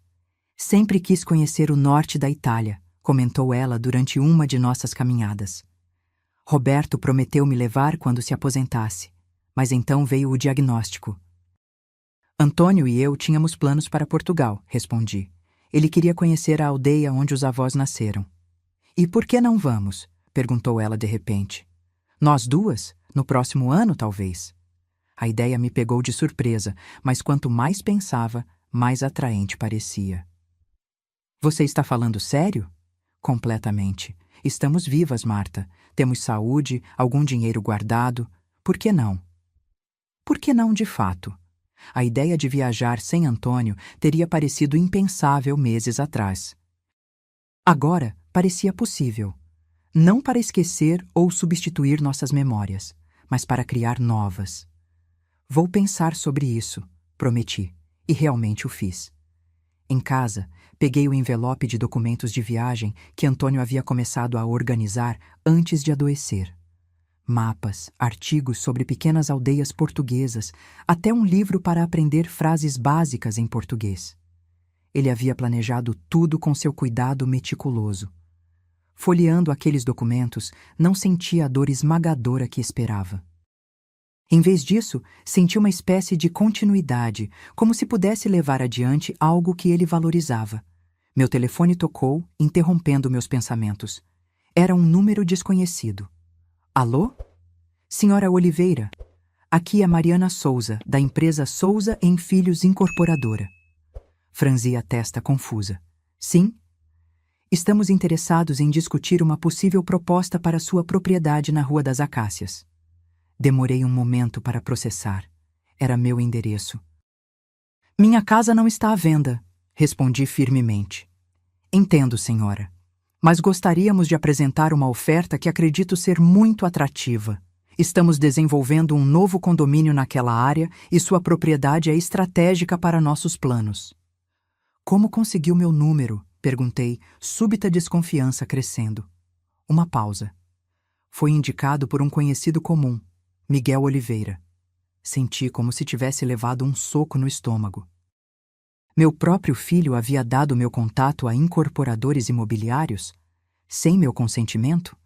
Sempre quis conhecer o norte da Itália, comentou ela durante uma de nossas caminhadas. Roberto prometeu me levar quando se aposentasse, mas então veio o diagnóstico. Antônio e eu tínhamos planos para Portugal, respondi. Ele queria conhecer a aldeia onde os avós nasceram. E por que não vamos? Perguntou ela de repente. Nós duas? No próximo ano, talvez? A ideia me pegou de surpresa, mas quanto mais pensava, mais atraente parecia. Você está falando sério? Completamente. Estamos vivas, Marta. Temos saúde, algum dinheiro guardado. Por que não? Por que não, de fato? A ideia de viajar sem Antônio teria parecido impensável meses atrás. Agora parecia possível. Não para esquecer ou substituir nossas memórias, mas para criar novas. Vou pensar sobre isso, prometi, e realmente o fiz. Em casa, peguei o envelope de documentos de viagem que Antônio havia começado a organizar antes de adoecer. Mapas, artigos sobre pequenas aldeias portuguesas, até um livro para aprender frases básicas em português. Ele havia planejado tudo com seu cuidado meticuloso. Folheando aqueles documentos, não sentia a dor esmagadora que esperava. Em vez disso, senti uma espécie de continuidade, como se pudesse levar adiante algo que ele valorizava. Meu telefone tocou, interrompendo meus pensamentos. Era um número desconhecido. Alô? Senhora Oliveira, aqui é Mariana Souza, da empresa Souza em Filhos Incorporadora. Franzi a testa confusa. Sim? Estamos interessados em discutir uma possível proposta para sua propriedade na Rua das Acácias. Demorei um momento para processar. Era meu endereço. Minha casa não está à venda, respondi firmemente. Entendo, senhora. Mas gostaríamos de apresentar uma oferta que acredito ser muito atrativa. Estamos desenvolvendo um novo condomínio naquela área e sua propriedade é estratégica para nossos planos. Como conseguiu meu número? Perguntei, súbita desconfiança crescendo. Uma pausa. Foi indicado por um conhecido comum, Miguel Oliveira. Senti como se tivesse levado um soco no estômago. Meu próprio filho havia dado meu contato a incorporadores imobiliários? Sem meu consentimento?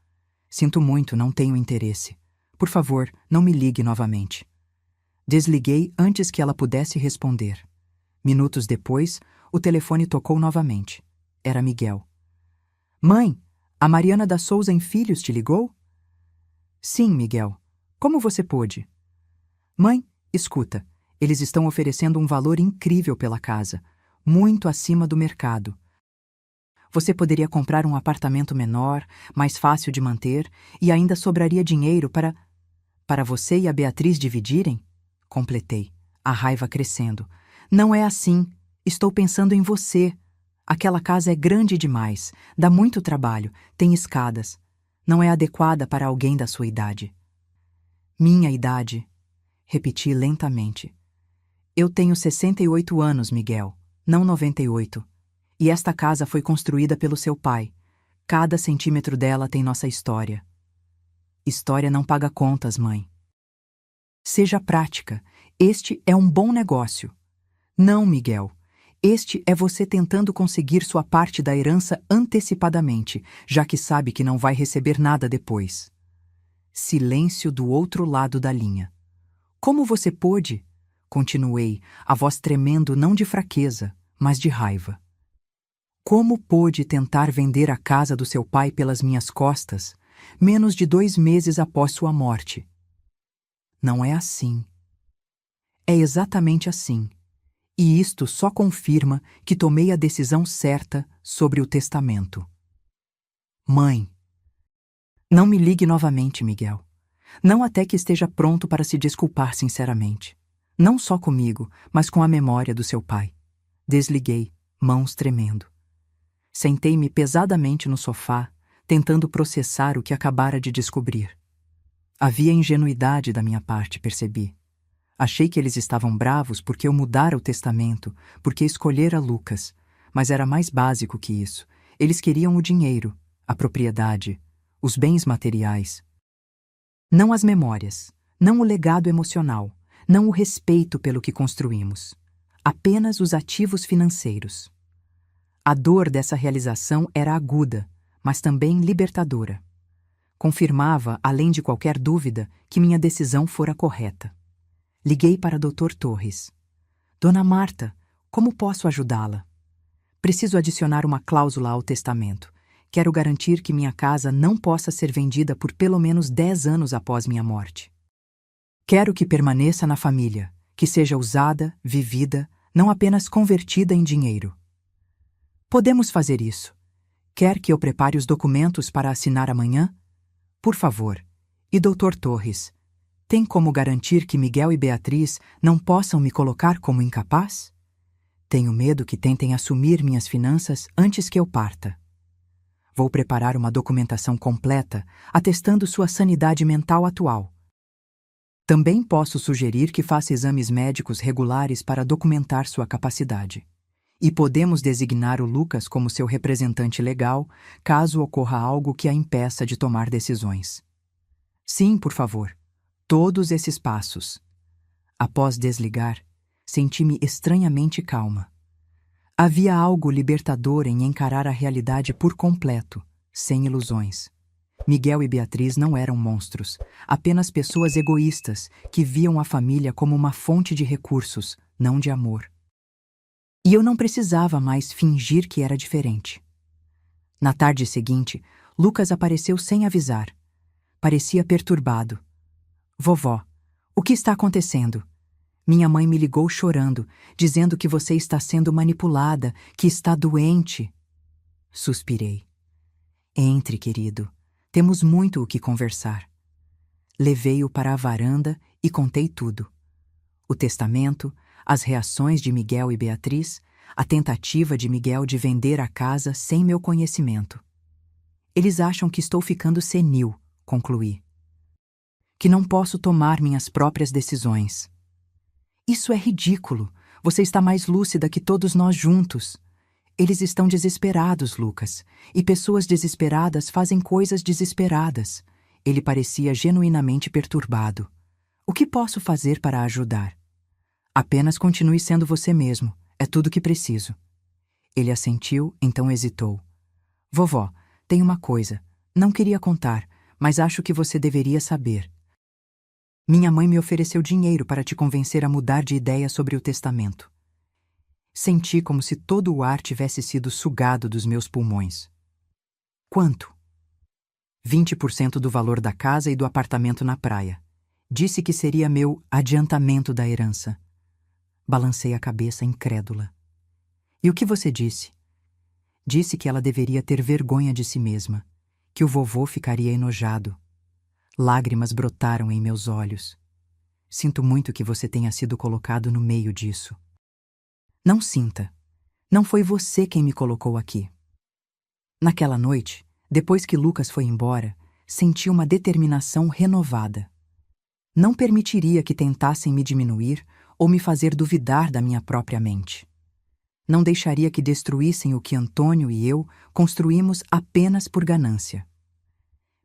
Sinto muito, não tenho interesse. Por favor, não me ligue novamente. Desliguei antes que ela pudesse responder. Minutos depois, o telefone tocou novamente. Era Miguel. Mãe, a Mariana da Souza em Filhos te ligou? Sim, Miguel. Como você pôde? Mãe, escuta, eles estão oferecendo um valor incrível pela casa, muito acima do mercado. Você poderia comprar um apartamento menor, mais fácil de manter, e ainda sobraria dinheiro para você e a Beatriz dividirem? Completei, a raiva crescendo. Não é assim. Estou pensando em você. Aquela casa é grande demais, dá muito trabalho, tem escadas. Não é adequada para alguém da sua idade. Minha idade, repeti lentamente. Eu tenho 68 anos, Miguel, não 98. E esta casa foi construída pelo seu pai. Cada centímetro dela tem nossa história. História não paga contas, mãe. Seja prática. Este é um bom negócio. Não, Miguel. Este é você tentando conseguir sua parte da herança antecipadamente, já que sabe que não vai receber nada depois. Silêncio do outro lado da linha. Como você pôde? Continuei, a voz tremendo não de fraqueza, mas de raiva. Como pôde tentar vender a casa do seu pai pelas minhas costas, menos de 2 meses após sua morte? Não é assim. É exatamente assim. E isto só confirma que tomei a decisão certa sobre o testamento. Mãe. Não me ligue novamente, Miguel. Não até que esteja pronto para se desculpar sinceramente. Não só comigo, mas com a memória do seu pai. Desliguei, mãos tremendo. Sentei-me pesadamente no sofá, tentando processar o que acabara de descobrir. Havia ingenuidade da minha parte, percebi. Achei que eles estavam bravos porque eu mudara o testamento, porque escolhera Lucas, mas era mais básico que isso. Eles queriam o dinheiro, a propriedade, os bens materiais. Não as memórias, não o legado emocional, não o respeito pelo que construímos. Apenas os ativos financeiros. A dor dessa realização era aguda, mas também libertadora. Confirmava, além de qualquer dúvida, que minha decisão fora correta. Liguei para Dr. Torres. Dona Marta, como posso ajudá-la? Preciso adicionar uma cláusula ao testamento. Quero garantir que minha casa não possa ser vendida por pelo menos 10 anos após minha morte. Quero que permaneça na família, que seja usada, vivida, não apenas convertida em dinheiro. Podemos fazer isso. Quer que eu prepare os documentos para assinar amanhã? Por favor. E Dr. Torres, tem como garantir que Miguel e Beatriz não possam me colocar como incapaz? Tenho medo que tentem assumir minhas finanças antes que eu parta. Vou preparar uma documentação completa, atestando sua sanidade mental atual. Também posso sugerir que faça exames médicos regulares para documentar sua capacidade. E podemos designar o Lucas como seu representante legal, caso ocorra algo que a impeça de tomar decisões. Sim, por favor. Todos esses passos. Após desligar, senti-me estranhamente calma. Havia algo libertador em encarar a realidade por completo, sem ilusões. Miguel e Beatriz não eram monstros, apenas pessoas egoístas que viam a família como uma fonte de recursos, não de amor. E eu não precisava mais fingir que era diferente. Na tarde seguinte, Lucas apareceu sem avisar. Parecia perturbado. Vovó, o que está acontecendo? Minha mãe me ligou chorando, dizendo que você está sendo manipulada, que está doente. Suspirei. Entre, querido. Temos muito o que conversar. Levei-o para a varanda e contei tudo. O testamento, as reações de Miguel e Beatriz, a tentativa de Miguel de vender a casa sem meu conhecimento. Eles acham que estou ficando senil, concluí. Que não posso tomar minhas próprias decisões. Isso é ridículo. Você está mais lúcida que todos nós juntos. Eles estão desesperados, Lucas. E pessoas desesperadas fazem coisas desesperadas. Ele parecia genuinamente perturbado. O que posso fazer para ajudar? Apenas continue sendo você mesmo. É tudo que preciso. Ele assentiu, então hesitou. Vovó, tem uma coisa. Não queria contar, mas acho que você deveria saber. Minha mãe me ofereceu dinheiro para te convencer a mudar de ideia sobre o testamento. Senti como se todo o ar tivesse sido sugado dos meus pulmões. Quanto? 20% do valor da casa e do apartamento na praia. Disse que seria meu adiantamento da herança. Balancei a cabeça incrédula. E o que você disse? Disse que ela deveria ter vergonha de si mesma, que o vovô ficaria enojado. Lágrimas brotaram em meus olhos. Sinto muito que você tenha sido colocado no meio disso. Não sinta. Não foi você quem me colocou aqui. Naquela noite, depois que Lucas foi embora, senti uma determinação renovada. Não permitiria que tentassem me diminuir ou me fazer duvidar da minha própria mente. Não deixaria que destruíssem o que Antônio e eu construímos apenas por ganância.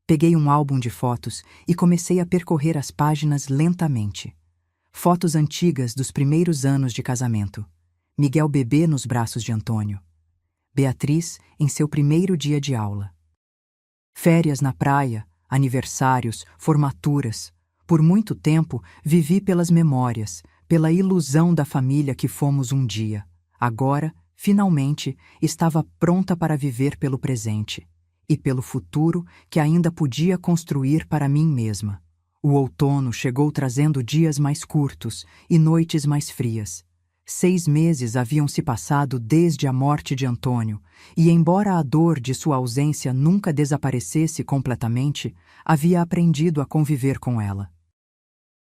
Peguei um álbum de fotos e comecei a percorrer as páginas lentamente. Fotos antigas dos primeiros anos de casamento. Miguel bebê nos braços de Antônio. Beatriz em seu primeiro dia de aula. Férias na praia, aniversários, formaturas. Por muito tempo vivi pelas memórias, pela ilusão da família que fomos um dia. Agora, finalmente, estava pronta para viver pelo presente e pelo futuro que ainda podia construir para mim mesma. O outono chegou trazendo dias mais curtos e noites mais frias. 6 meses haviam se passado desde a morte de Antônio, e embora a dor de sua ausência nunca desaparecesse completamente, havia aprendido a conviver com ela.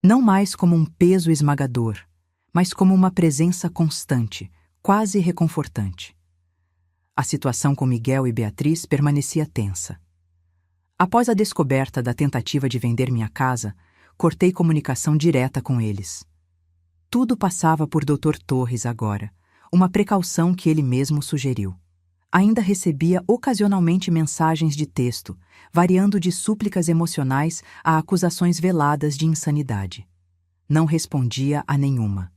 Não mais como um peso esmagador, mas como uma presença constante, quase reconfortante. A situação com Miguel e Beatriz permanecia tensa. Após a descoberta da tentativa de vender minha casa, cortei comunicação direta com eles. Tudo passava por Dr. Torres agora, uma precaução que ele mesmo sugeriu. Ainda recebia ocasionalmente mensagens de texto, variando de súplicas emocionais a acusações veladas de insanidade. Não respondia a nenhuma.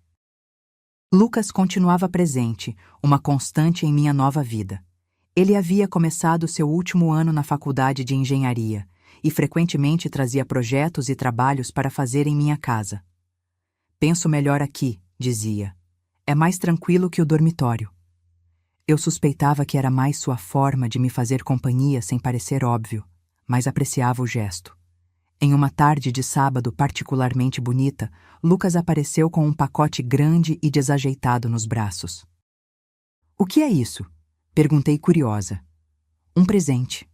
Lucas continuava presente, uma constante em minha nova vida. Ele havia começado seu último ano na faculdade de engenharia e frequentemente trazia projetos e trabalhos para fazer em minha casa. Penso melhor aqui, dizia. É mais tranquilo que o dormitório. Eu suspeitava que era mais sua forma de me fazer companhia sem parecer óbvio, mas apreciava o gesto. Em uma tarde de sábado particularmente bonita, Lucas apareceu com um pacote grande e desajeitado nos braços. "O que é isso?" perguntei curiosa. "Um presente."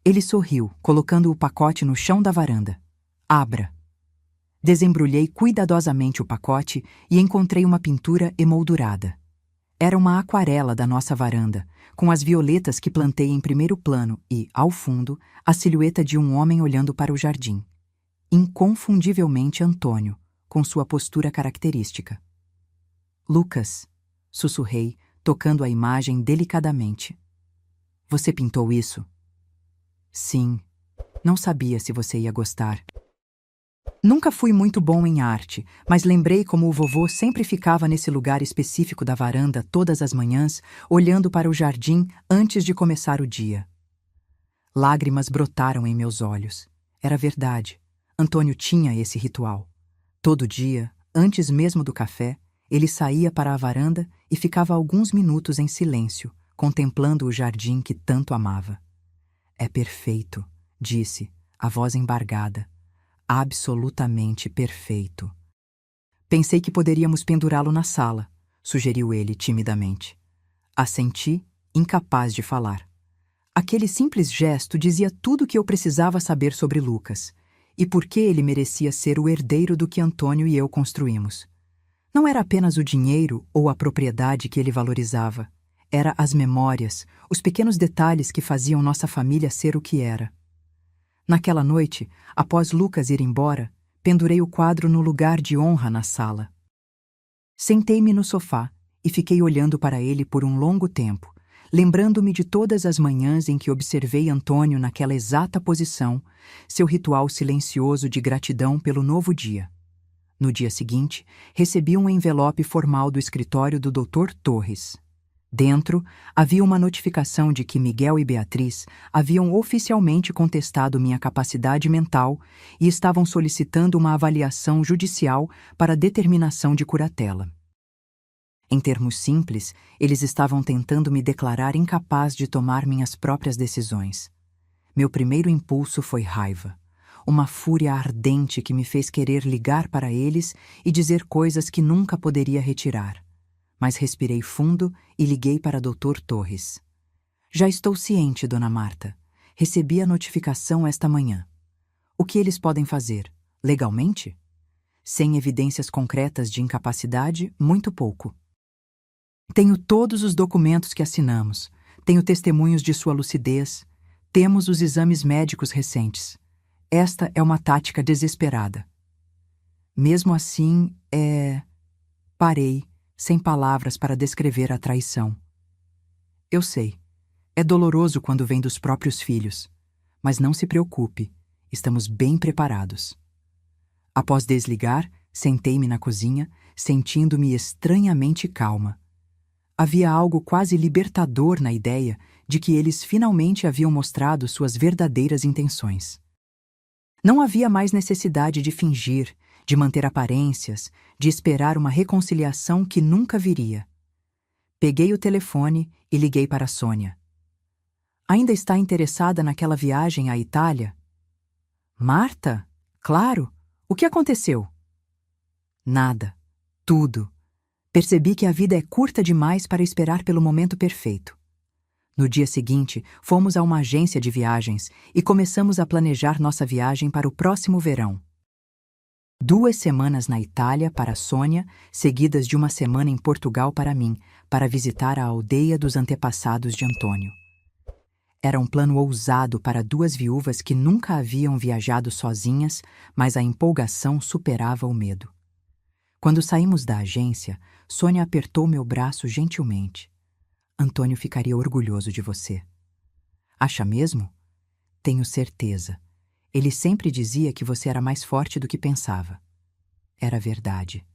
Ele sorriu, colocando o pacote no chão da varanda. "Abra." Desembrulhei cuidadosamente o pacote e encontrei uma pintura emoldurada. Era uma aquarela da nossa varanda, com as violetas que plantei em primeiro plano e, ao fundo, a silhueta de um homem olhando para o jardim. Inconfundivelmente Antônio, com sua postura característica. "Lucas", sussurrei, tocando a imagem delicadamente. "Você pintou isso?" "Sim. Não sabia se você ia gostar." Nunca fui muito bom em arte, mas lembrei como o vovô sempre ficava nesse lugar específico da varanda todas as manhãs, olhando para o jardim antes de começar o dia. Lágrimas brotaram em meus olhos. Era verdade. Antônio tinha esse ritual. Todo dia, antes mesmo do café, ele saía para a varanda e ficava alguns minutos em silêncio, contemplando o jardim que tanto amava. "É perfeito", disse, a voz embargada. "Absolutamente perfeito." "Pensei que poderíamos pendurá-lo na sala", sugeriu ele timidamente. Assenti, incapaz de falar. Aquele simples gesto dizia tudo o que eu precisava saber sobre Lucas, e por que ele merecia ser o herdeiro do que Antônio e eu construímos. Não era apenas o dinheiro ou a propriedade que ele valorizava, era as memórias, os pequenos detalhes que faziam nossa família ser o que era. Naquela noite, após Lucas ir embora, pendurei o quadro no lugar de honra na sala. Sentei-me no sofá e fiquei olhando para ele por um longo tempo, lembrando-me de todas as manhãs em que observei Antônio naquela exata posição, seu ritual silencioso de gratidão pelo novo dia. No dia seguinte, recebi um envelope formal do escritório do Dr. Torres. Dentro, havia uma notificação de que Miguel e Beatriz haviam oficialmente contestado minha capacidade mental e estavam solicitando uma avaliação judicial para determinação de curatela. Em termos simples, eles estavam tentando me declarar incapaz de tomar minhas próprias decisões. Meu primeiro impulso foi raiva, uma fúria ardente que me fez querer ligar para eles e dizer coisas que nunca poderia retirar. Mas respirei fundo e liguei para Dr. Torres. "Já estou ciente, Dona Marta. Recebi a notificação esta manhã. O que eles podem fazer? Legalmente? Sem evidências concretas de incapacidade, muito pouco. Tenho todos os documentos que assinamos. Tenho testemunhos de sua lucidez. Temos os exames médicos recentes. Esta é uma tática desesperada. Mesmo assim, Parei, sem palavras para descrever a traição. Eu sei, é doloroso quando vem dos próprios filhos, mas não se preocupe, estamos bem preparados. Após desligar, sentei-me na cozinha, sentindo-me estranhamente calma. Havia algo quase libertador na ideia de que eles finalmente haviam mostrado suas verdadeiras intenções. Não havia mais necessidade de fingir, de manter aparências, de esperar uma reconciliação que nunca viria. Peguei o telefone e liguei para Sônia. Ainda está interessada naquela viagem à Itália? Marta? Claro! O que aconteceu? Nada. Tudo. Percebi que a vida é curta demais para esperar pelo momento perfeito. No dia seguinte, fomos a uma agência de viagens e começamos a planejar nossa viagem para o próximo verão. 2 semanas na Itália para Sônia, seguidas de uma semana em Portugal para mim, para visitar a aldeia dos antepassados de Antônio. Era um plano ousado para 2 viúvas que nunca haviam viajado sozinhas, mas a empolgação superava o medo. Quando saímos da agência, Sônia apertou meu braço gentilmente. Antônio ficaria orgulhoso de você. Acha mesmo? Tenho certeza. Ele sempre dizia que você era mais forte do que pensava. Era verdade.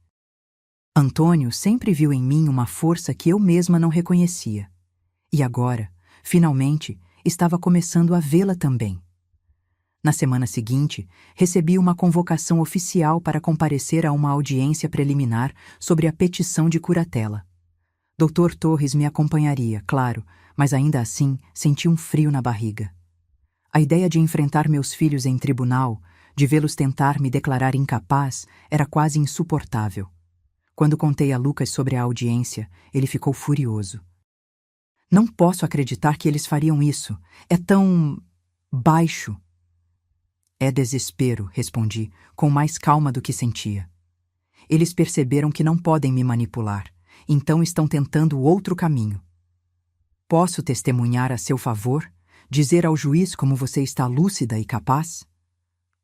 Antônio sempre viu em mim uma força que eu mesma não reconhecia. E agora, finalmente, estava começando a vê-la também. Na semana seguinte, recebi uma convocação oficial para comparecer a uma audiência preliminar sobre a petição de curatela. Dr. Torres me acompanharia, claro, mas ainda assim senti um frio na barriga. A ideia de enfrentar meus filhos em tribunal, de vê-los tentar me declarar incapaz, era quase insuportável. Quando contei a Lucas sobre a audiência, ele ficou furioso. Não posso acreditar que eles fariam isso. É tão baixo. É desespero, respondi, com mais calma do que sentia. Eles perceberam que não podem me manipular, então estão tentando outro caminho. Posso testemunhar a seu favor? Dizer ao juiz como você está lúcida e capaz?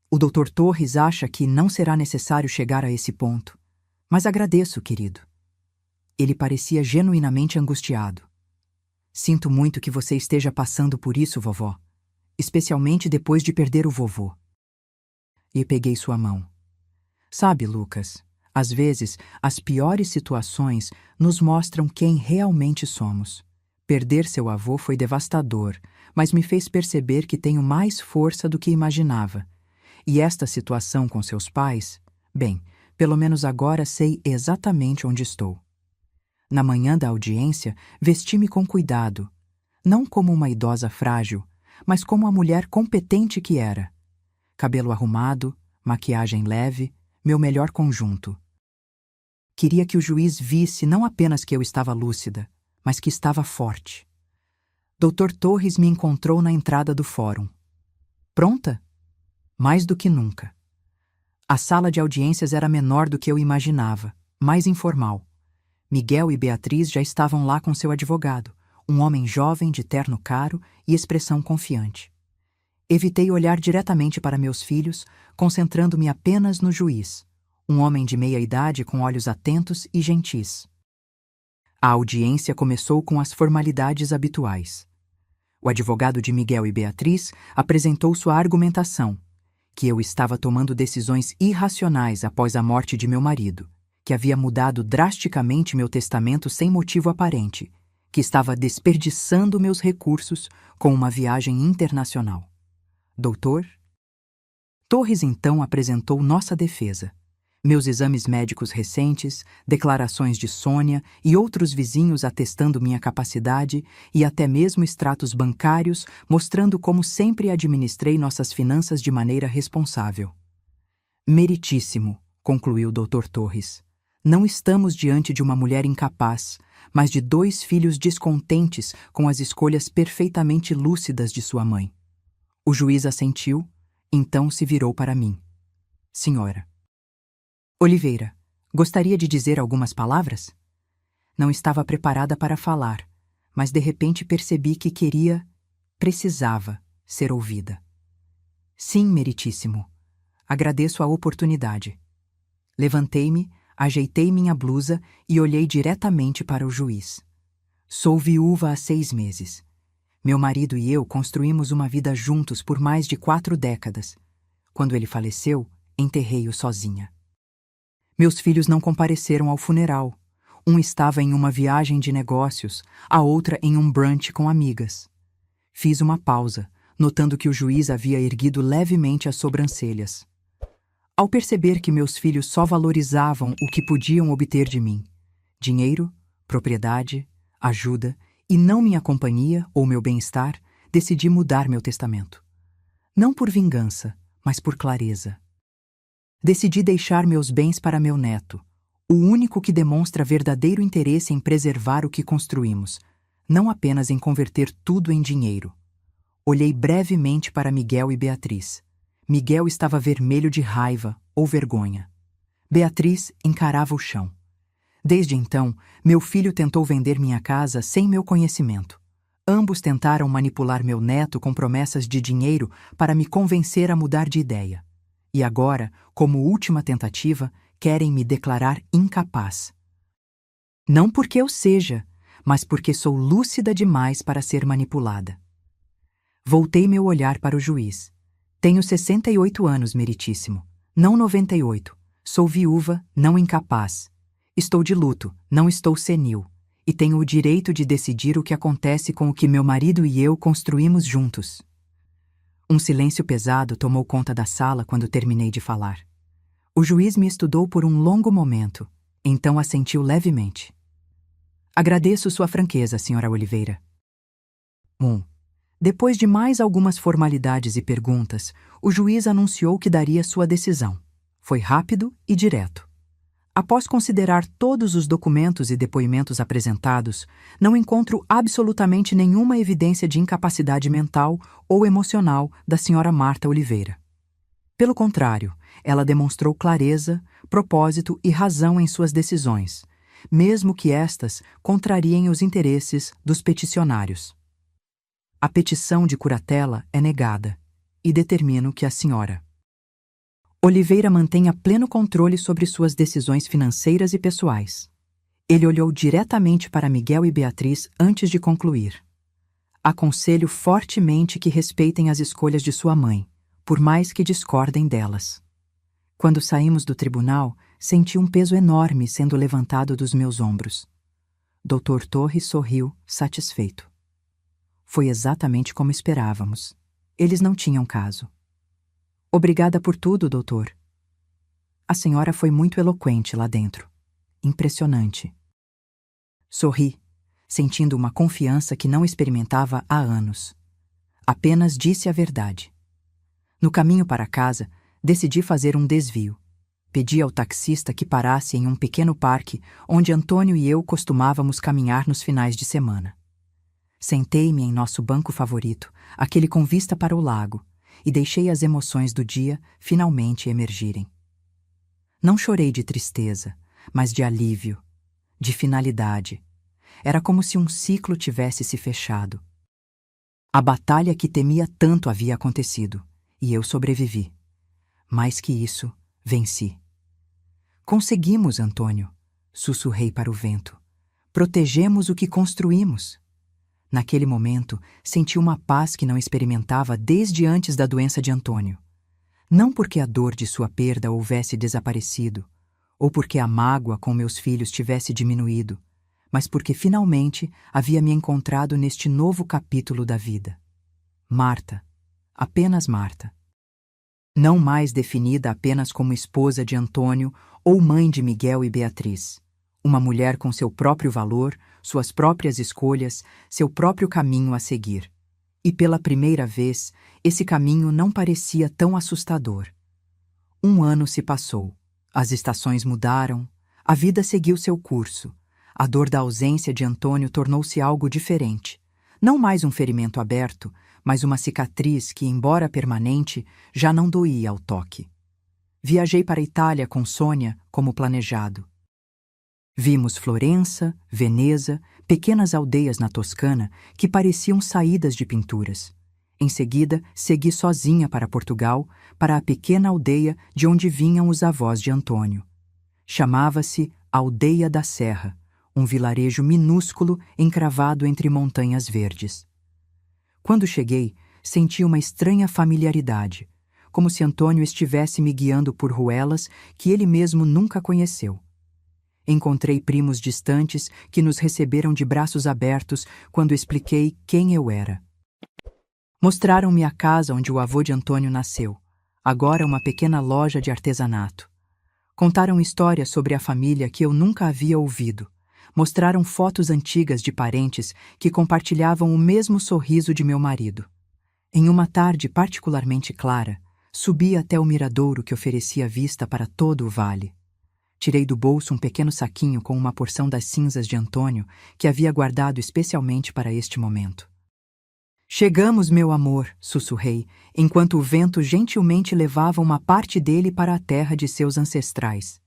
O Dr. Torres acha que não será necessário chegar a esse ponto, mas agradeço, querido. Ele parecia genuinamente angustiado. Sinto muito que você esteja passando por isso, vovó, especialmente depois de perder o vovô. E peguei sua mão. Sabe, Lucas, às vezes as piores situações nos mostram quem realmente somos. Perder seu avô foi devastador, mas me fez perceber que tenho mais força do que imaginava. E esta situação com seus pais, bem, pelo menos agora sei exatamente onde estou. Na manhã da audiência, vesti-me com cuidado, não como uma idosa frágil, mas como a mulher competente que era. Cabelo arrumado, maquiagem leve, meu melhor conjunto. Queria que o juiz visse não apenas que eu estava lúcida, mas que estava forte. Dr. Torres me encontrou na entrada do fórum. Pronta? Mais do que nunca. A sala de audiências era menor do que eu imaginava, mais informal. Miguel e Beatriz já estavam lá com seu advogado, um homem jovem de terno caro e expressão confiante. Evitei olhar diretamente para meus filhos, concentrando-me apenas no juiz, um homem de meia idade com olhos atentos e gentis. A audiência começou com as formalidades habituais. O advogado de Miguel e Beatriz apresentou sua argumentação, que eu estava tomando decisões irracionais após a morte de meu marido, que havia mudado drasticamente meu testamento sem motivo aparente, que estava desperdiçando meus recursos com uma viagem internacional. Doutor? Torres então apresentou nossa defesa. Meus exames médicos recentes, declarações de Sônia e outros vizinhos atestando minha capacidade e até mesmo extratos bancários mostrando como sempre administrei nossas finanças de maneira responsável. Meritíssimo, concluiu Dr. Torres. Não estamos diante de uma mulher incapaz, mas de 2 filhos descontentes com as escolhas perfeitamente lúcidas de sua mãe. O juiz assentiu, então se virou para mim. Senhora. Oliveira, gostaria de dizer algumas palavras? Não estava preparada para falar, mas de repente percebi que precisava, ser ouvida. Sim, meritíssimo. Agradeço a oportunidade. Levantei-me, ajeitei minha blusa e olhei diretamente para o juiz. Sou viúva há 6 meses. Meu marido e eu construímos uma vida juntos por mais de 4 décadas. Quando ele faleceu, enterrei-o sozinha. Meus filhos não compareceram ao funeral. Um estava em uma viagem de negócios, a outra em um brunch com amigas. Fiz uma pausa, notando que o juiz havia erguido levemente as sobrancelhas. Ao perceber que meus filhos só valorizavam o que podiam obter de mim, dinheiro, propriedade, ajuda, e não minha companhia ou meu bem-estar, decidi mudar meu testamento. Não por vingança, mas por clareza. Decidi deixar meus bens para meu neto, o único que demonstra verdadeiro interesse em preservar o que construímos, não apenas em converter tudo em dinheiro. Olhei brevemente para Miguel e Beatriz. Miguel estava vermelho de raiva ou vergonha. Beatriz encarava o chão. Desde então, meu filho tentou vender minha casa sem meu conhecimento. Ambos tentaram manipular meu neto com promessas de dinheiro para me convencer a mudar de ideia. E agora, como última tentativa, querem me declarar incapaz. Não porque eu seja, mas porque sou lúcida demais para ser manipulada. Voltei meu olhar para o juiz. Tenho 68 anos, meritíssimo, não 98. Sou viúva, não incapaz. Estou de luto, não estou senil. E tenho o direito de decidir o que acontece com o que meu marido e eu construímos juntos. Um silêncio pesado tomou conta da sala quando terminei de falar. O juiz me estudou por um longo momento, então assentiu levemente. Agradeço sua franqueza, Sra. Oliveira. Depois de mais algumas formalidades e perguntas, o juiz anunciou que daria sua decisão. Foi rápido e direto. Após considerar todos os documentos e depoimentos apresentados, não encontro absolutamente nenhuma evidência de incapacidade mental ou emocional da Sra. Marta Oliveira. Pelo contrário, ela demonstrou clareza, propósito e razão em suas decisões, mesmo que estas contrariem os interesses dos peticionários. A petição de curatela é negada e determino que a Sra. Oliveira mantenha pleno controle sobre suas decisões financeiras e pessoais. Ele olhou diretamente para Miguel e Beatriz antes de concluir. Aconselho fortemente que respeitem as escolhas de sua mãe, por mais que discordem delas. Quando saímos do tribunal, senti um peso enorme sendo levantado dos meus ombros. Dr. Torres sorriu, satisfeito. Foi exatamente como esperávamos. Eles não tinham caso. Obrigada por tudo, doutor. A senhora foi muito eloquente lá dentro. Impressionante. Sorri, sentindo uma confiança que não experimentava há anos. Apenas disse a verdade. No caminho para casa, decidi fazer um desvio. Pedi ao taxista que parasse em um pequeno parque onde Antônio e eu costumávamos caminhar nos finais de semana. Sentei-me em nosso banco favorito, aquele com vista para o lago, e deixei as emoções do dia finalmente emergirem. Não chorei de tristeza, mas de alívio, de finalidade. Era como se um ciclo tivesse se fechado. A batalha que temia tanto havia acontecido, e eu sobrevivi. Mais que isso, venci. Conseguimos, Antônio, sussurrei para o vento. Protegemos o que construímos. Naquele momento, senti uma paz que não experimentava desde antes da doença de Antônio. Não porque a dor de sua perda houvesse desaparecido, ou porque a mágoa com meus filhos tivesse diminuído, mas porque finalmente havia me encontrado neste novo capítulo da vida. Marta, apenas Marta. Não mais definida apenas como esposa de Antônio ou mãe de Miguel e Beatriz. Uma mulher com seu próprio valor, suas próprias escolhas, seu próprio caminho a seguir. E pela primeira vez, esse caminho não parecia tão assustador. 1 ano se passou. As estações mudaram. A vida seguiu seu curso. A dor da ausência de Antônio tornou-se algo diferente. Não mais um ferimento aberto, mas uma cicatriz que, embora permanente, já não doía ao toque. Viajei para a Itália com Sônia, como planejado. Vimos Florença, Veneza, pequenas aldeias na Toscana que pareciam saídas de pinturas. Em seguida, segui sozinha para Portugal, para a pequena aldeia de onde vinham os avós de Antônio. Chamava-se Aldeia da Serra, um vilarejo minúsculo encravado entre montanhas verdes. Quando cheguei, senti uma estranha familiaridade, como se Antônio estivesse me guiando por ruelas que ele mesmo nunca conheceu. Encontrei primos distantes que nos receberam de braços abertos quando expliquei quem eu era. Mostraram-me a casa onde o avô de Antônio nasceu, agora uma pequena loja de artesanato. Contaram histórias sobre a família que eu nunca havia ouvido. Mostraram fotos antigas de parentes que compartilhavam o mesmo sorriso de meu marido. Em uma tarde particularmente clara, subi até o miradouro que oferecia vista para todo o vale. Tirei do bolso um pequeno saquinho com uma porção das cinzas de Antônio que havia guardado especialmente para este momento. Chegamos, meu amor, sussurrei, enquanto o vento gentilmente levava uma parte dele para a terra de seus ancestrais.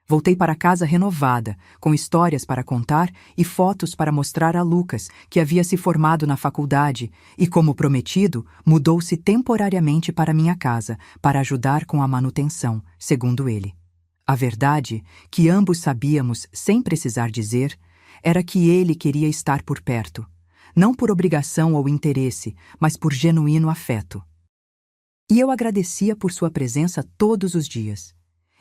Voltei para casa renovada, com histórias para contar e fotos para mostrar a Lucas, que havia se formado na faculdade e, como prometido, mudou-se temporariamente para minha casa, para ajudar com a manutenção, segundo ele. A verdade, que ambos sabíamos sem precisar dizer, era que ele queria estar por perto. Não por obrigação ou interesse, mas por genuíno afeto. E eu agradecia por sua presença todos os dias.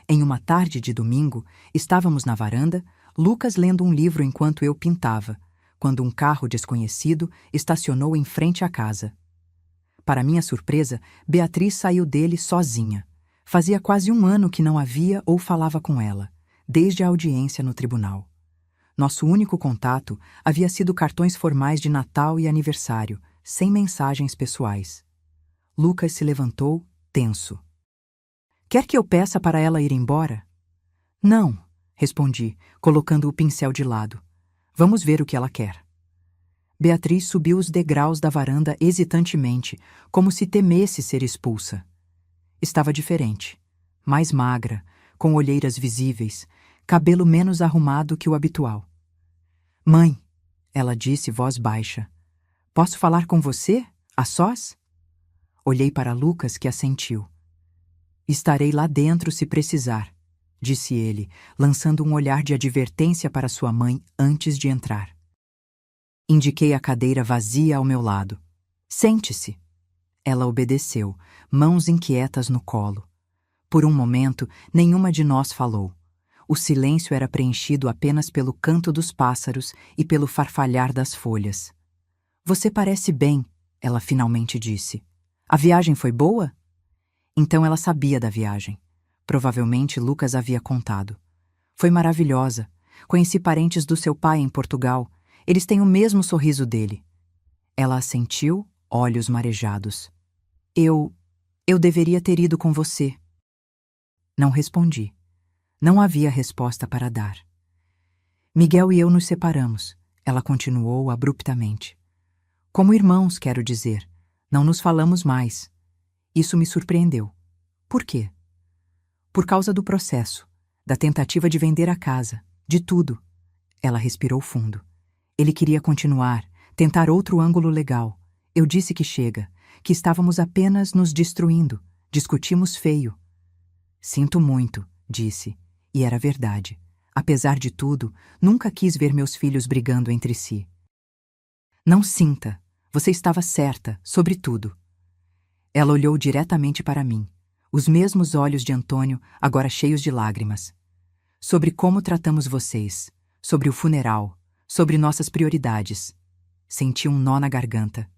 Em uma tarde de domingo, estávamos na varanda, Lucas lendo um livro enquanto eu pintava, quando um carro desconhecido estacionou em frente à casa. Para minha surpresa, Beatriz saiu dele sozinha. Fazia quase um ano que não a via ou falava com ela, desde a audiência no tribunal. Nosso único contato havia sido cartões formais de Natal e aniversário, sem mensagens pessoais. Lucas se levantou, tenso. Quer que eu peça para ela ir embora? Não, respondi, colocando o pincel de lado. Vamos ver o que ela quer. Beatriz subiu os degraus da varanda hesitantemente, como se temesse ser expulsa. Estava diferente, mais magra, com olheiras visíveis, cabelo menos arrumado que o habitual. Mãe, ela disse voz baixa, posso falar com você, a sós? Olhei para Lucas, que assentiu. Estarei lá dentro se precisar, disse ele, lançando um olhar de advertência para sua mãe antes de entrar. Indiquei a cadeira vazia ao meu lado. Sente-se. Ela obedeceu, mãos inquietas no colo. Por um momento, nenhuma de nós falou. O silêncio era preenchido apenas pelo canto dos pássaros e pelo farfalhar das folhas. Você parece bem, ela finalmente disse. A viagem foi boa? Então ela sabia da viagem. Provavelmente Lucas havia contado. Foi maravilhosa. Conheci parentes do seu pai em Portugal. Eles têm o mesmo sorriso dele. Ela assentiu, olhos marejados. Eu deveria ter ido com você. Não respondi. Não havia resposta para dar. Miguel e eu nos separamos, ela continuou abruptamente. Como irmãos, quero dizer. Não nos falamos mais. Isso me surpreendeu. Por quê? Por causa do processo, da tentativa de vender a casa, de tudo. Ela respirou fundo. Ele queria continuar, tentar outro ângulo legal. Eu disse que chega, que estávamos apenas nos destruindo. Discutimos feio. Sinto muito, disse. E era verdade. Apesar de tudo, nunca quis ver meus filhos brigando entre si. Não sinta. Você estava certa, sobre tudo. Ela olhou diretamente para mim, os mesmos olhos de Antônio, agora cheios de lágrimas. Sobre como tratamos vocês, sobre o funeral, sobre nossas prioridades. Senti um nó na garganta.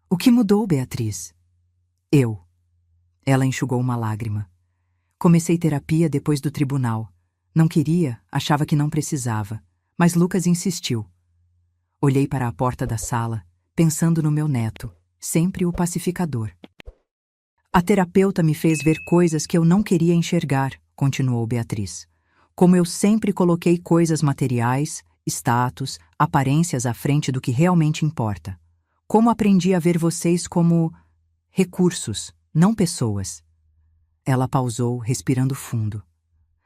O que mudou, Beatriz? Eu. Ela enxugou uma lágrima. Comecei terapia depois do tribunal. Não queria, achava que não precisava, mas Lucas insistiu. Olhei para a porta da sala, pensando no meu neto, sempre o pacificador. A terapeuta me fez ver coisas que eu não queria enxergar, continuou Beatriz. Como eu sempre coloquei coisas materiais, status, aparências à frente do que realmente importa. Como aprendi a ver vocês como recursos, não pessoas. Ela pausou, respirando fundo.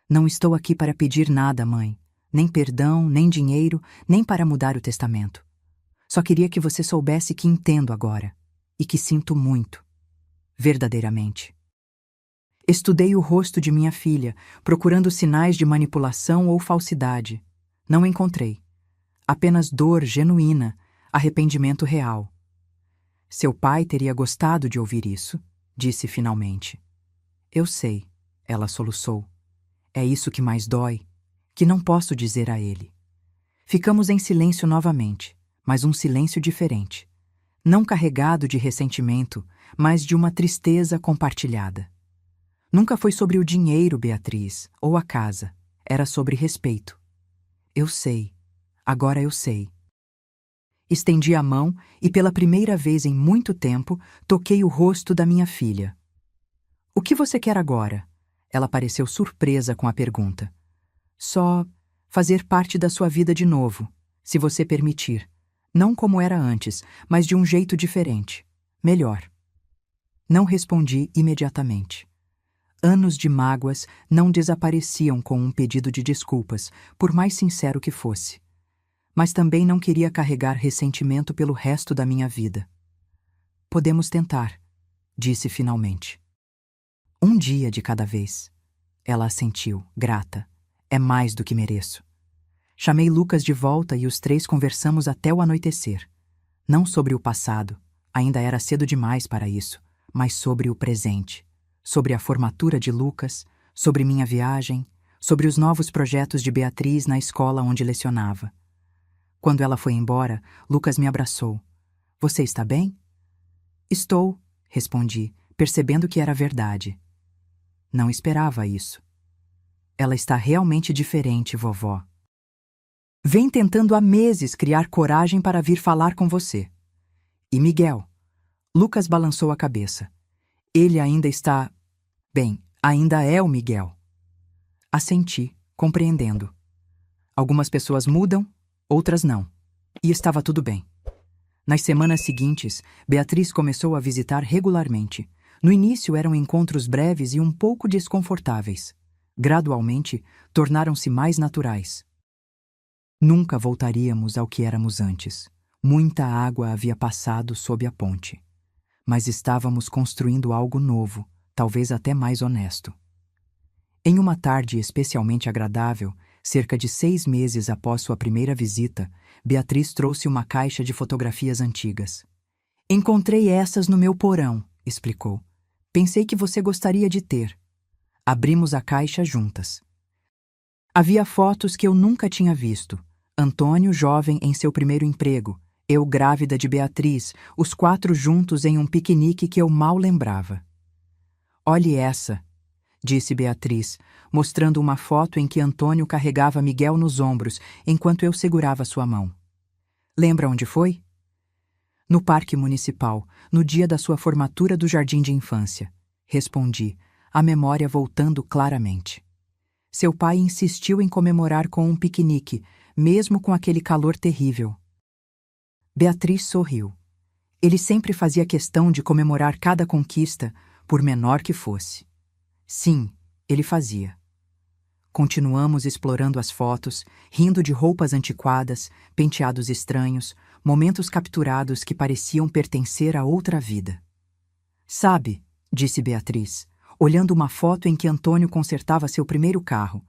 Não estou aqui para pedir nada, mãe. Nem perdão, nem dinheiro, nem para mudar o testamento. Só queria que você soubesse que entendo agora. e que sinto muito, verdadeiramente. Estudei o rosto de minha filha, procurando sinais de manipulação ou falsidade. Não encontrei. Apenas dor genuína, arrependimento real. Seu pai teria gostado de ouvir isso, disse finalmente. Eu sei, ela soluçou. É isso que mais dói, que não posso dizer a ele. Ficamos em silêncio novamente, mas um silêncio diferente. Não carregado de ressentimento, mas de uma tristeza compartilhada. Nunca foi sobre o dinheiro, Beatriz, ou a casa. Era sobre respeito. Eu sei. Agora eu sei. Estendi a mão e, pela primeira vez em muito tempo, toquei o rosto da minha filha. O que você quer agora? Ela pareceu surpresa com a pergunta. Só fazer parte da sua vida de novo, se você permitir. Não como era antes, mas de um jeito diferente. Melhor. Não respondi imediatamente. Anos de mágoas não desapareciam com um pedido de desculpas, por mais sincero que fosse. Mas também não queria carregar ressentimento pelo resto da minha vida. Podemos tentar, disse finalmente. Um dia de cada vez. Ela assentiu, grata. É mais do que mereço. Chamei Lucas de volta e os três conversamos até o anoitecer. Não sobre o passado, ainda era cedo demais para isso, mas sobre o presente. Sobre a formatura de Lucas, sobre minha viagem, sobre os novos projetos de Beatriz na escola onde lecionava. Quando ela foi embora, Lucas me abraçou. Você está bem? Estou, respondi, percebendo que era verdade. Não esperava isso. Ela está realmente diferente, vovó. Vem tentando há meses criar coragem para vir falar com você. E Miguel? Lucas balançou a cabeça. Ele ainda está... Bem, ainda é o Miguel. Assenti, compreendendo. Algumas pessoas mudam, outras não. E estava tudo bem. Nas semanas seguintes, Beatriz começou a visitar regularmente. No início eram encontros breves e um pouco desconfortáveis. Gradualmente, tornaram-se mais naturais. Nunca voltaríamos ao que éramos antes. Muita água havia passado sob a ponte. Mas estávamos construindo algo novo, talvez até mais honesto. Em uma tarde especialmente agradável, cerca de 6 meses após sua primeira visita, Beatriz trouxe uma caixa de fotografias antigas. Encontrei essas no meu porão, explicou. Pensei que você gostaria de ter. Abrimos a caixa juntas. Havia fotos que eu nunca tinha visto. Antônio jovem em seu primeiro emprego, eu grávida de Beatriz, os 4 juntos em um piquenique que eu mal lembrava. Olhe essa, disse Beatriz, mostrando uma foto em que Antônio carregava Miguel nos ombros enquanto eu segurava sua mão. Lembra onde foi? No Parque Municipal, no dia da sua formatura do jardim de infância. Respondi, a memória voltando claramente. Seu pai insistiu em comemorar com um piquenique, mesmo com aquele calor terrível. Beatriz sorriu. Ele sempre fazia questão de comemorar cada conquista, por menor que fosse. Sim, ele fazia. Continuamos explorando as fotos, rindo de roupas antiquadas, penteados estranhos, momentos capturados que pareciam pertencer a outra vida. Sabe, disse Beatriz, olhando uma foto em que Antônio consertava seu primeiro carro,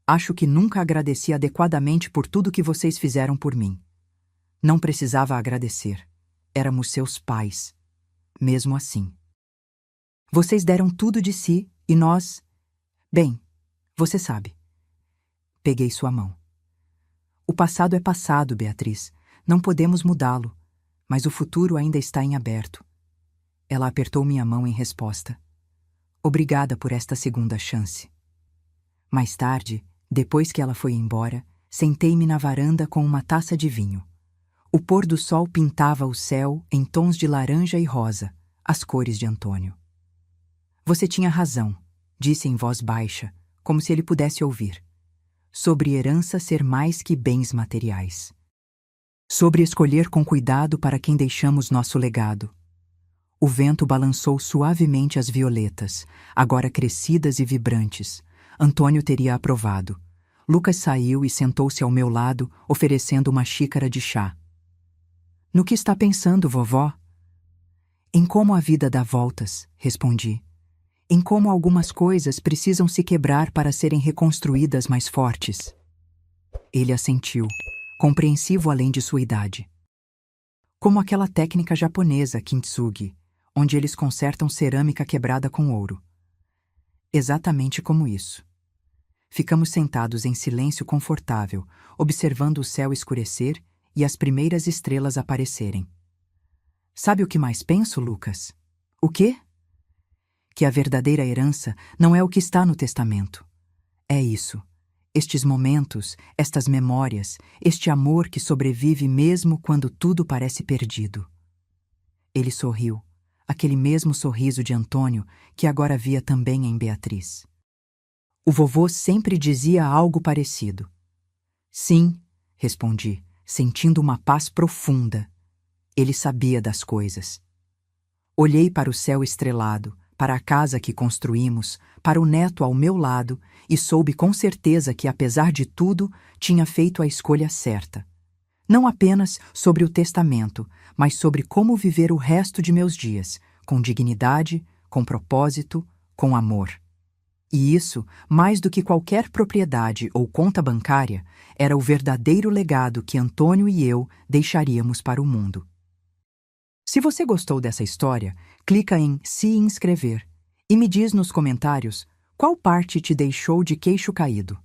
acho que nunca agradeci adequadamente por tudo que vocês fizeram por mim. Não precisava agradecer. Éramos seus pais. Mesmo assim. Vocês deram tudo de si e nós... Bem, você sabe. Peguei sua mão. O passado é passado, Beatriz. Não podemos mudá-lo, mas o futuro ainda está em aberto. Ela apertou minha mão em resposta. Obrigada por esta segunda chance. Mais tarde, depois que ela foi embora, sentei-me na varanda com uma taça de vinho. O pôr do sol pintava o céu em tons de laranja e rosa, as cores de Antônio. Você tinha razão, disse em voz baixa, como se ele pudesse ouvir. Sobre herança ser mais que bens materiais. Sobre escolher com cuidado para quem deixamos nosso legado. O vento balançou suavemente as violetas, agora crescidas e vibrantes. Antônio teria aprovado. Lucas saiu e sentou-se ao meu lado, oferecendo uma xícara de chá. No que está pensando, vovó? Em como a vida dá voltas, respondi. Em como algumas coisas precisam se quebrar para serem reconstruídas mais fortes. Ele assentiu, compreensivo além de sua idade. Como aquela técnica japonesa kintsugi, onde eles consertam cerâmica quebrada com ouro. Exatamente como isso. Ficamos sentados em silêncio confortável, observando o céu escurecer e as primeiras estrelas aparecerem. Sabe o que mais penso, Lucas? O quê? Que a verdadeira herança não é o que está no testamento. É isso. Estes momentos, estas memórias, este amor que sobrevive mesmo quando tudo parece perdido. Ele sorriu, aquele mesmo sorriso de Antônio que agora via também em Beatriz. O vovô sempre dizia algo parecido. Sim, respondi, sentindo uma paz profunda. Ele sabia das coisas. Olhei para o céu estrelado, para a casa que construímos, para o neto ao meu lado e soube com certeza que, apesar de tudo, tinha feito a escolha certa. Não apenas sobre o testamento, mas sobre como viver o resto de meus dias, com dignidade, com propósito, com amor. E isso, mais do que qualquer propriedade ou conta bancária, era o verdadeiro legado que Antônio e eu deixaríamos para o mundo. Se você gostou dessa história, clica em se inscrever e me diz nos comentários qual parte te deixou de queixo caído.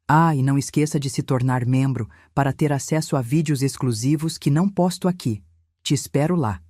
Ah, e não esqueça de se tornar membro para ter acesso a vídeos exclusivos que não posto aqui. Te espero lá.